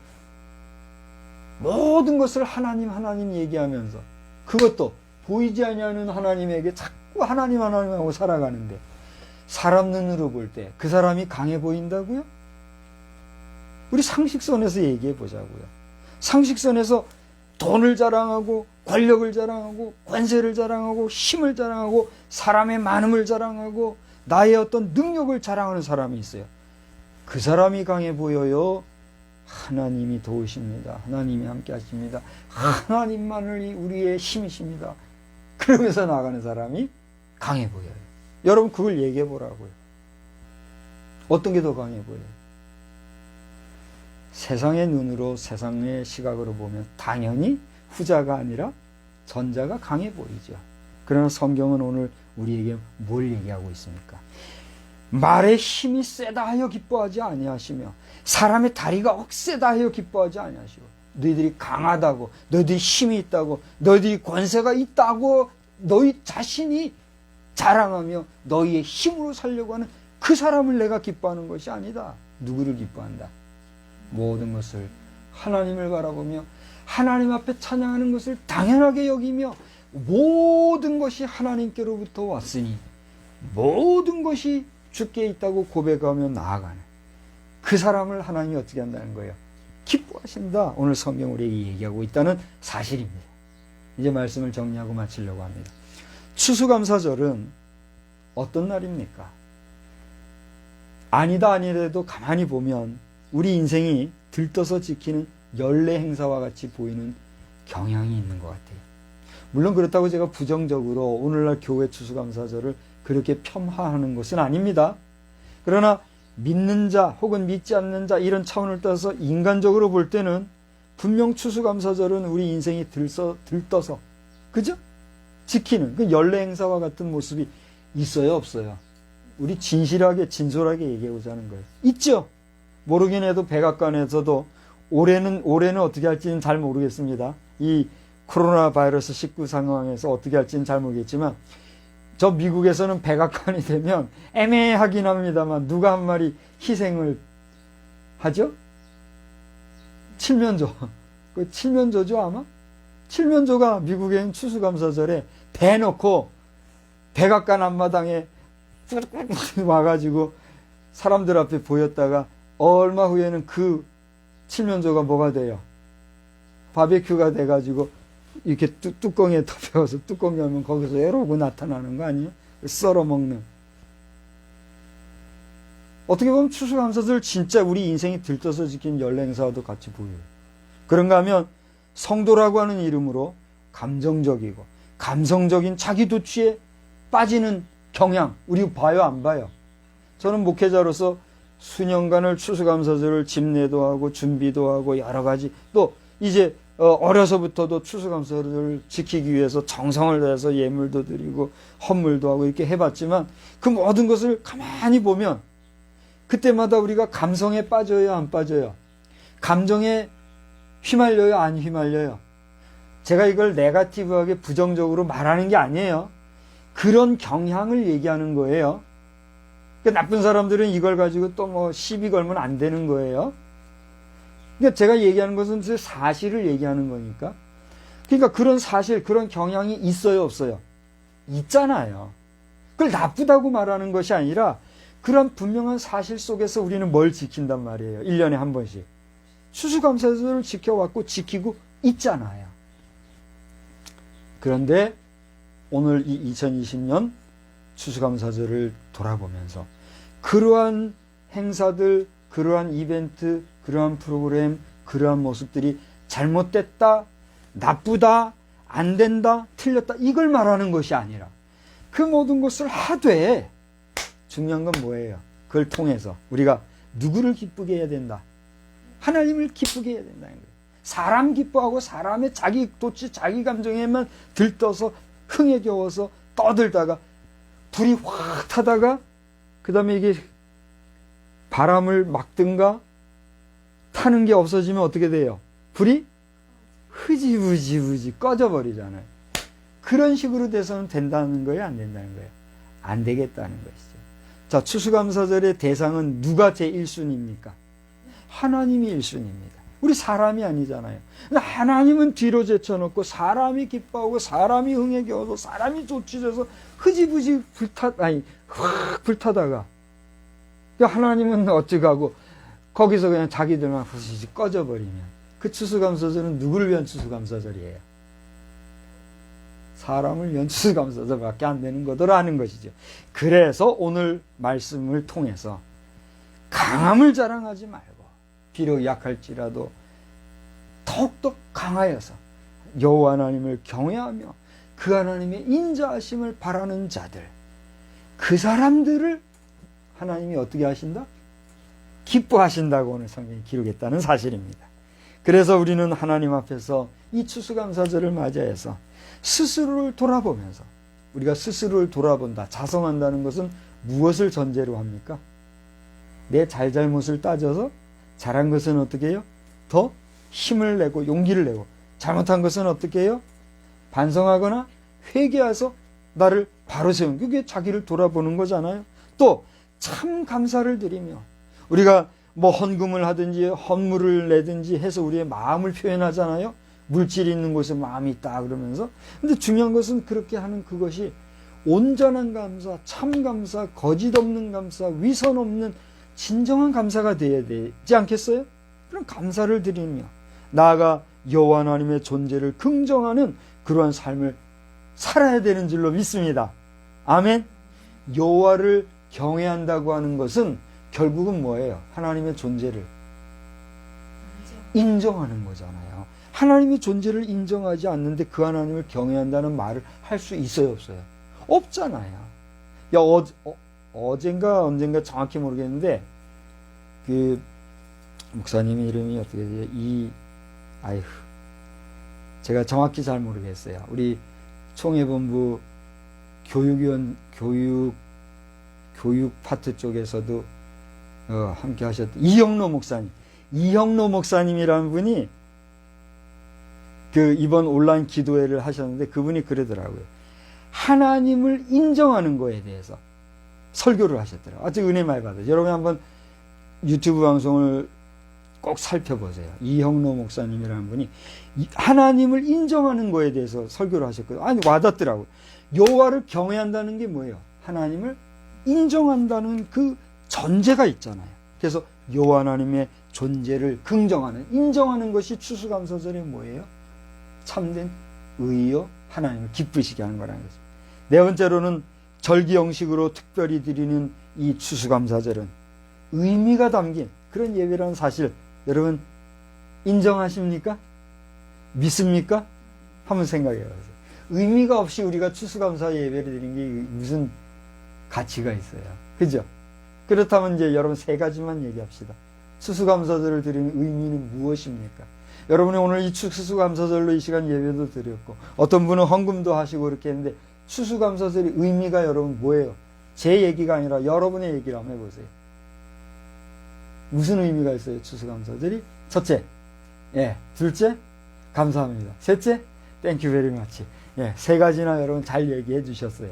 모든 것을 하나님 하나님 얘기하면서 그것도 보이지 아니하는 하나님에게 자꾸 하나님 하고 살아가는데 사람 눈으로 볼 때 그 사람이 강해 보인다고요? 우리 상식선에서 얘기해 보자고요. 상식선에서 돈을 자랑하고 권력을 자랑하고 권세를 자랑하고 힘을 자랑하고 사람의 많음을 자랑하고 나의 어떤 능력을 자랑하는 사람이 있어요. 그 사람이 강해 보여요? 하나님이 도우십니다. 하나님이 함께 하십니다. 하나님만이 우리의 힘이십니다. 그러면서 나가는 사람이 강해 보여요. 여러분 그걸 얘기해 보라고요. 어떤 게 더 강해 보여요? 세상의 눈으로 세상의 시각으로 보면 당연히 후자가 아니라 전자가 강해 보이죠. 그러나 성경은 오늘 우리에게 뭘 얘기하고 있습니까? 말의 힘이 세다 하여 기뻐하지 아니하시며 사람의 다리가 억세다 하여 기뻐하지 아니하시고 너희들이 강하다고, 너희들이 힘이 있다고, 너희들이 권세가 있다고 너희 자신이 자랑하며 너희의 힘으로 살려고 하는 그 사람을 내가 기뻐하는 것이 아니다. 누구를 기뻐한다? 모든 것을 하나님을 바라보며 하나님 앞에 찬양하는 것을 당연하게 여기며 모든 것이 하나님께로부터 왔으니 모든 것이 주께 있다고 고백하며 나아가는 그 사람을 하나님이 어떻게 한다는 거예요? 기뻐하신다. 오늘 성경 우리에게 얘기하고 있다는 사실입니다. 이제 말씀을 정리하고 마치려고 합니다. 추수감사절은 어떤 날입니까? 아니다 아니래도 가만히 보면 우리 인생이 들떠서 지키는 연례 행사와 같이 보이는 경향이 있는 것 같아요. 물론 그렇다고 제가 부정적으로 오늘날 교회 추수감사절을 그렇게 폄하하는 것은 아닙니다. 그러나 믿는 자 혹은 믿지 않는 자 이런 차원을 떠서 인간적으로 볼 때는 분명 추수감사절은 우리 인생이 들떠서 그죠? 지키는 그 연례 행사와 같은 모습이 있어요, 없어요? 우리 진실하게 진솔하게 얘기하고자 하는 거예요. 있죠? 모르긴 해도 백악관에서도 올해는 어떻게 할지는 잘 모르겠습니다. 이 코로나 바이러스 19 상황에서 어떻게 할지는 잘 모르겠지만 저 미국에서는 백악관이 되면 애매하긴 합니다만 누가 한 마리 희생을 하죠? 칠면조. 그 칠면조죠 아마? 칠면조가 미국에는 추수감사절에 대놓고 백악관 앞마당에 와가지고 사람들 앞에 보였다가 얼마 후에는 그 칠면조가 뭐가 돼요? 바베큐가 돼가지고 이렇게 뚜껑에 덮여서 뚜껑 열면 거기서 에로고 나타나는 거 아니에요? 썰어 먹는. 어떻게 보면 추수감사절 진짜 우리 인생이 들떠서 지킨 연례 행사와도 같이 보여요. 그런가 하면 성도라고 하는 이름으로 감정적이고 감성적인 자기 도취에 빠지는 경향 우리 봐요 안 봐요? 저는 목회자로서 수년간을 추수감사절을 집례도 하고 준비도 하고 여러 가지 또 이제 어려서부터도 추수감사절을 지키기 위해서 정성을 다해서 예물도 드리고 헌물도 하고 이렇게 해봤지만 그 모든 것을 가만히 보면 그때마다 우리가 감성에 빠져요 안 빠져요? 감정에 휘말려요 안 휘말려요? 제가 이걸 네거티브하게 부정적으로 말하는 게 아니에요. 그런 경향을 얘기하는 거예요. 그러니까 나쁜 사람들은 이걸 가지고 또 뭐 시비 걸면 안 되는 거예요. 그러니까 제가 얘기하는 것은 사실을 얘기하는 거니까. 그러니까 그런 사실, 그런 경향이 있어요, 없어요? 있잖아요. 그걸 나쁘다고 말하는 것이 아니라 그런 분명한 사실 속에서 우리는 뭘 지킨단 말이에요. 1년에 한 번씩. 추수감사절을 지켜왔고 지키고 있잖아요. 그런데 오늘 이 2020년 추수감사절을 돌아보면서 그러한 행사들, 그러한 이벤트, 그러한 프로그램, 그러한 모습들이 잘못됐다, 나쁘다, 안 된다, 틀렸다 이걸 말하는 것이 아니라 그 모든 것을 하되 중요한 건 뭐예요? 그걸 통해서 우리가 누구를 기쁘게 해야 된다? 하나님을 기쁘게 해야 된다는 거예요. 사람 기뻐하고 사람의 자기 도취, 자기 감정에만 들떠서 흥에 겨워서 떠들다가 불이 확 타다가 그 다음에 이게 바람을 막든가 타는 게 없어지면 어떻게 돼요? 불이 흐지부지 꺼져버리잖아요. 그런 식으로 돼서는 된다는 거예요? 안 된다는 거예요? 안 되겠다는 것이죠. 자, 추수감사절의 대상은 누가 제1순위입니까? 하나님이 1순위입니다. 우리 사람이 아니잖아요. 하나님은 뒤로 제쳐놓고 사람이 기뻐하고 사람이 흥에 겨워서 사람이 조치돼서 흐지부지 확 불타다가 하나님은 어찌가고 거기서 그냥 자기들만 후시시 꺼져버리면 그 추수감사절은 누구를 위한 추수감사절이에요? 사람을 위한 추수감사절밖에 안 되는 거더라는 것이죠. 그래서 오늘 말씀을 통해서 강함을 자랑하지 말고 비록 약할지라도 더욱더 강하여서 여호와 하나님을 경외하며 그 하나님의 인자하심을 바라는 자들, 그 사람들을 하나님이 어떻게 하신다? 기뻐하신다고 오늘 성경이 기록했다는 사실입니다. 그래서 우리는 하나님 앞에서 이 추수감사절을 맞이해서 스스로를 돌아보면서 우리가 스스로를 돌아본다, 자성한다는 것은 무엇을 전제로 합니까? 내 잘잘못을 따져서 잘한 것은 어떻게 해요? 더 힘을 내고 용기를 내고, 잘못한 것은 어떻게 해요? 반성하거나 회개해서 나를 바로 세우는, 그게 자기를 돌아보는 거잖아요. 또 참 감사를 드리며, 우리가 뭐 헌금을 하든지 헌물을 내든지 해서 우리의 마음을 표현하잖아요. 물질이 있는 곳에 마음이 있다 그러면서. 근데 중요한 것은 그렇게 하는 그것이 온전한 감사, 참 감사, 거짓 없는 감사, 위선 없는 진정한 감사가 되어야 되지 않겠어요? 그런 감사를 드리며 나아가 여호와 하나님의 존재를 긍정하는 그러한 삶을 살아야 되는 줄로 믿습니다. 아멘. 여호와를 경외한다고 하는 것은 결국은 뭐예요? 하나님의 존재를 인정하는 거잖아요. 하나님의 존재를 인정하지 않는데 그 하나님을 경외한다는 말을 할 수 있어요, 없어요? 없잖아요. 야, 어젠가 언젠가 정확히 모르겠는데 그 목사님 이름이 어떻게 되죠? 제가 정확히 잘 모르겠어요. 우리 총회본부 교육 파트 쪽에서도 함께 하셨던 이형로 목사님이라는 분이 그 이번 온라인 기도회를 하셨는데 그분이 그러더라고요. 하나님을 인정하는 거에 대해서 설교를 하셨더라고요. 아주 은혜 많이 받아요. 여러분 한번 유튜브 방송을 꼭 살펴보세요. 이형로 목사님이라는 분이 하나님을 인정하는 거에 대해서 설교를 하셨거든요. 아니, 와닿더라고요. 여호와를 경외한다는 게 뭐예요? 하나님을 인정한다는 그 전제가 있잖아요. 그래서 여호와 하나님의 존재를 긍정하는, 인정하는 것이 추수감사절이 뭐예요? 참된 의요 하나님을 기쁘시게 하는 거라는 거죠. 네 번째로는 절기 형식으로 특별히 드리는 이 추수감사절은 의미가 담긴 그런 예배라는 사실 여러분 인정하십니까? 믿습니까? 한번 생각해 보세요. 의미가 없이 우리가 추수감사 예배를 드리는 게 무슨 가치가 있어요. 그죠? 그렇다면 이제 여러분 세 가지만 얘기합시다. 추수감사절을 드리는 의미는 무엇입니까? 여러분이 오늘 이 추수감사절로 이 시간 예배도 드렸고 어떤 분은 헌금도 하시고 그렇게 했는데 추수감사절의 의미가 여러분 뭐예요? 제 얘기가 아니라 여러분의 얘기를 한번 해보세요. 무슨 의미가 있어요? 추수감사절이 첫째, 둘째, 감사합니다. 셋째, 땡큐 베리 마치. 세 가지나 여러분 잘 얘기해 주셨어요.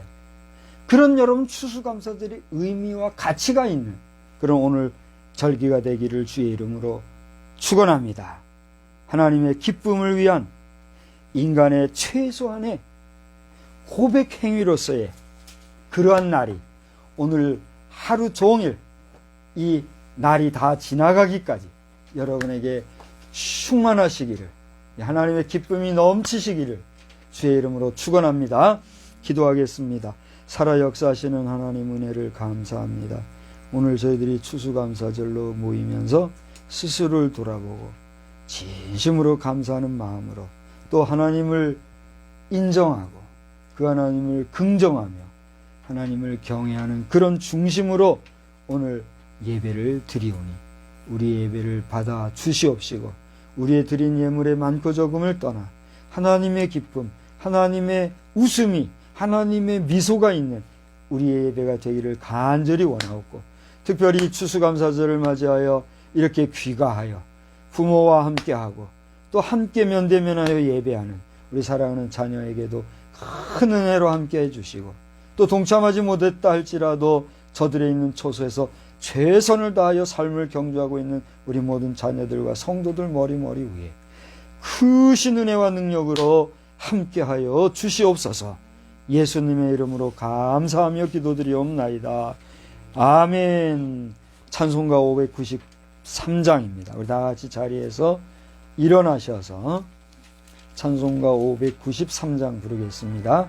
그런 여러분 추수감사절이 의미와 가치가 있는 그런 오늘 절기가 되기를 주의 이름으로 축원합니다. 하나님의 기쁨을 위한 인간의 최소한의 고백 행위로서의 그러한 날이 오늘 하루 종일 이 날이 다 지나가기까지 여러분에게 충만하시기를, 하나님의 기쁨이 넘치시기를 주의 이름으로 축원합니다. 기도하겠습니다. 살아 역사하시는 하나님 은혜를 감사합니다. 오늘 저희들이 추수감사절로 모이면서 스스로를 돌아보고 진심으로 감사하는 마음으로 또 하나님을 인정하고 그 하나님을 긍정하며 하나님을 경외하는 그런 중심으로 오늘 예배를 드리오니 우리 예배를 받아 주시옵시고 우리의 드린 예물의 많고 적음을 떠나 하나님의 기쁨, 하나님의 웃음이, 하나님의 미소가 있는 우리의 예배가 되기를 간절히 원하옵고 특별히 추수감사절을 맞이하여 이렇게 귀가하여 부모와 함께하고 또 함께 면대면하여 예배하는 우리 사랑하는 자녀에게도 큰 은혜로 함께 해주시고 또 동참하지 못했다 할지라도 저들의 있는 처소에서 최선을 다하여 삶을 경주하고 있는 우리 모든 자녀들과 성도들 머리 위에 크신 은혜와 능력으로 함께하여 주시옵소서. 예수님의 이름으로 감사하며 기도드리옵나이다. 아멘. 찬송가 593장입니다. 우리 다 같이 자리에서 일어나셔서 찬송가 593장 부르겠습니다.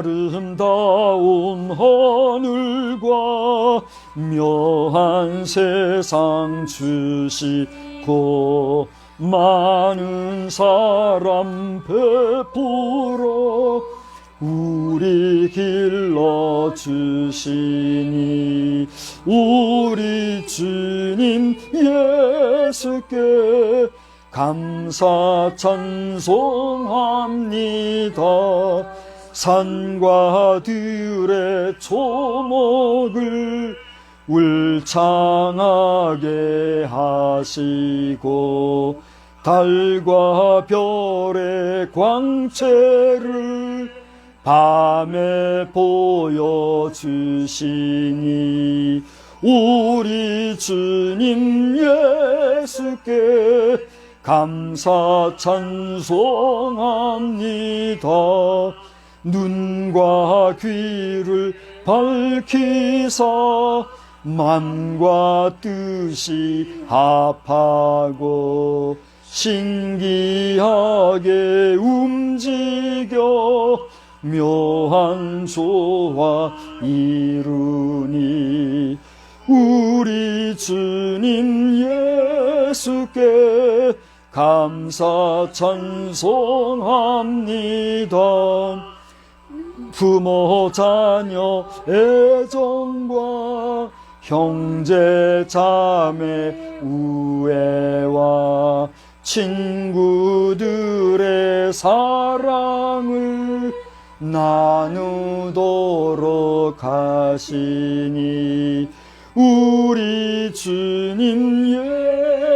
아름다운 하늘과 묘한 세상 주시고 많은 사람 베풀어 우리 길러주시니 우리 주님 예수께 감사 찬송합니다. 산과 들의 초목을 울창하게 하시고 달과 별의 광채를 밤에 보여주시니 우리 주님 예수께 감사 찬송합니다. 눈과 귀를 밝히사 맘과 뜻이 합하고 신기하게 움직여 묘한 조화 이루니 우리 주님 예수께 감사 찬송합니다. 부모 자녀 애정과 형제 자매 우애와 친구들의 사랑을 나누도록 하시니 우리 주님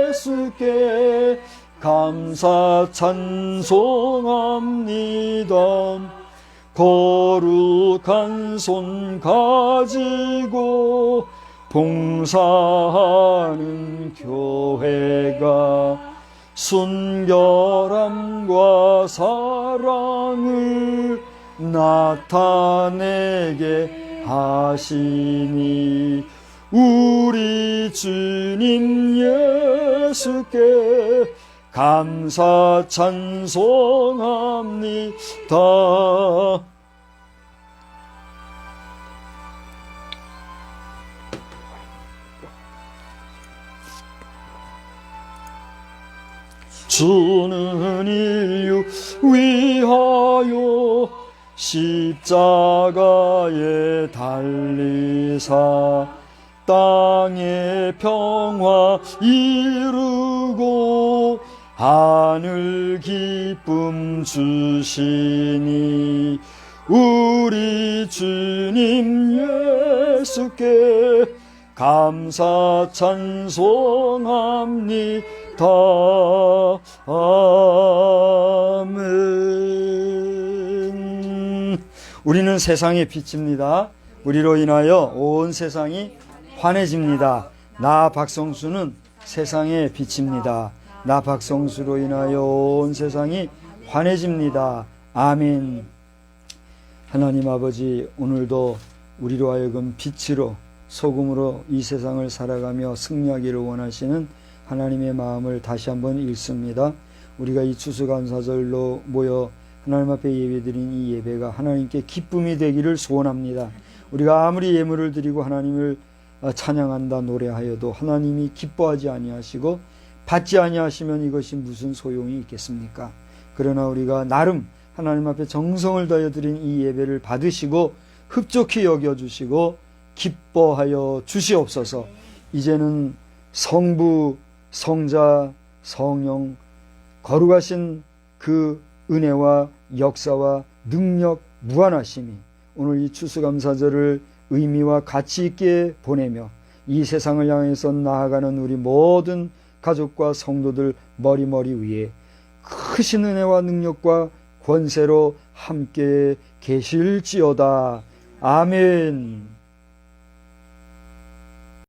예수께 감사 찬송합니다. 거룩한 손 가지고 봉사하는 교회가 순결함과 사랑을 나타내게 하시니 우리 주님 예수께 감사 찬송합니다. 주는 인류 위하여 십자가에 달리사 땅의 평화 이루고 하늘 기쁨 주시니 우리 주님 예수께 감사 찬송합니다. 아멘. 우리는 세상의 빛입니다. 우리로 인하여 온 세상이 환해집니다. 나 박성수는 세상의 빛입니다. 나 박성수로 인하여 온 세상이 환해집니다. 아멘. 하나님 아버지, 오늘도 우리로 하여금 빛으로 소금으로 이 세상을 살아가며 승리하기를 원하시는 하나님의 마음을 다시 한번 읽습니다. 우리가 이 추수감사절로 모여 하나님 앞에 예배드린 이 예배가 하나님께 기쁨이 되기를 소원합니다. 우리가 아무리 예물을 드리고 하나님을 찬양한다 노래하여도 하나님이 기뻐하지 아니하시고 받지 아니하시면 이것이 무슨 소용이 있겠습니까? 그러나 우리가 나름 하나님 앞에 정성을 다하여 드린 이 예배를 받으시고 흡족히 여겨주시고 기뻐하여 주시옵소서. 이제는 성부, 성자, 성령 거룩하신 그 은혜와 역사와 능력 무한하심이 오늘 이 추수감사절을 의미와 가치 있게 보내며 이 세상을 향해서 나아가는 우리 모든 가족과 성도들 머리머리 위에 크신 은혜와 능력과 권세로 함께 계실지어다. 아멘.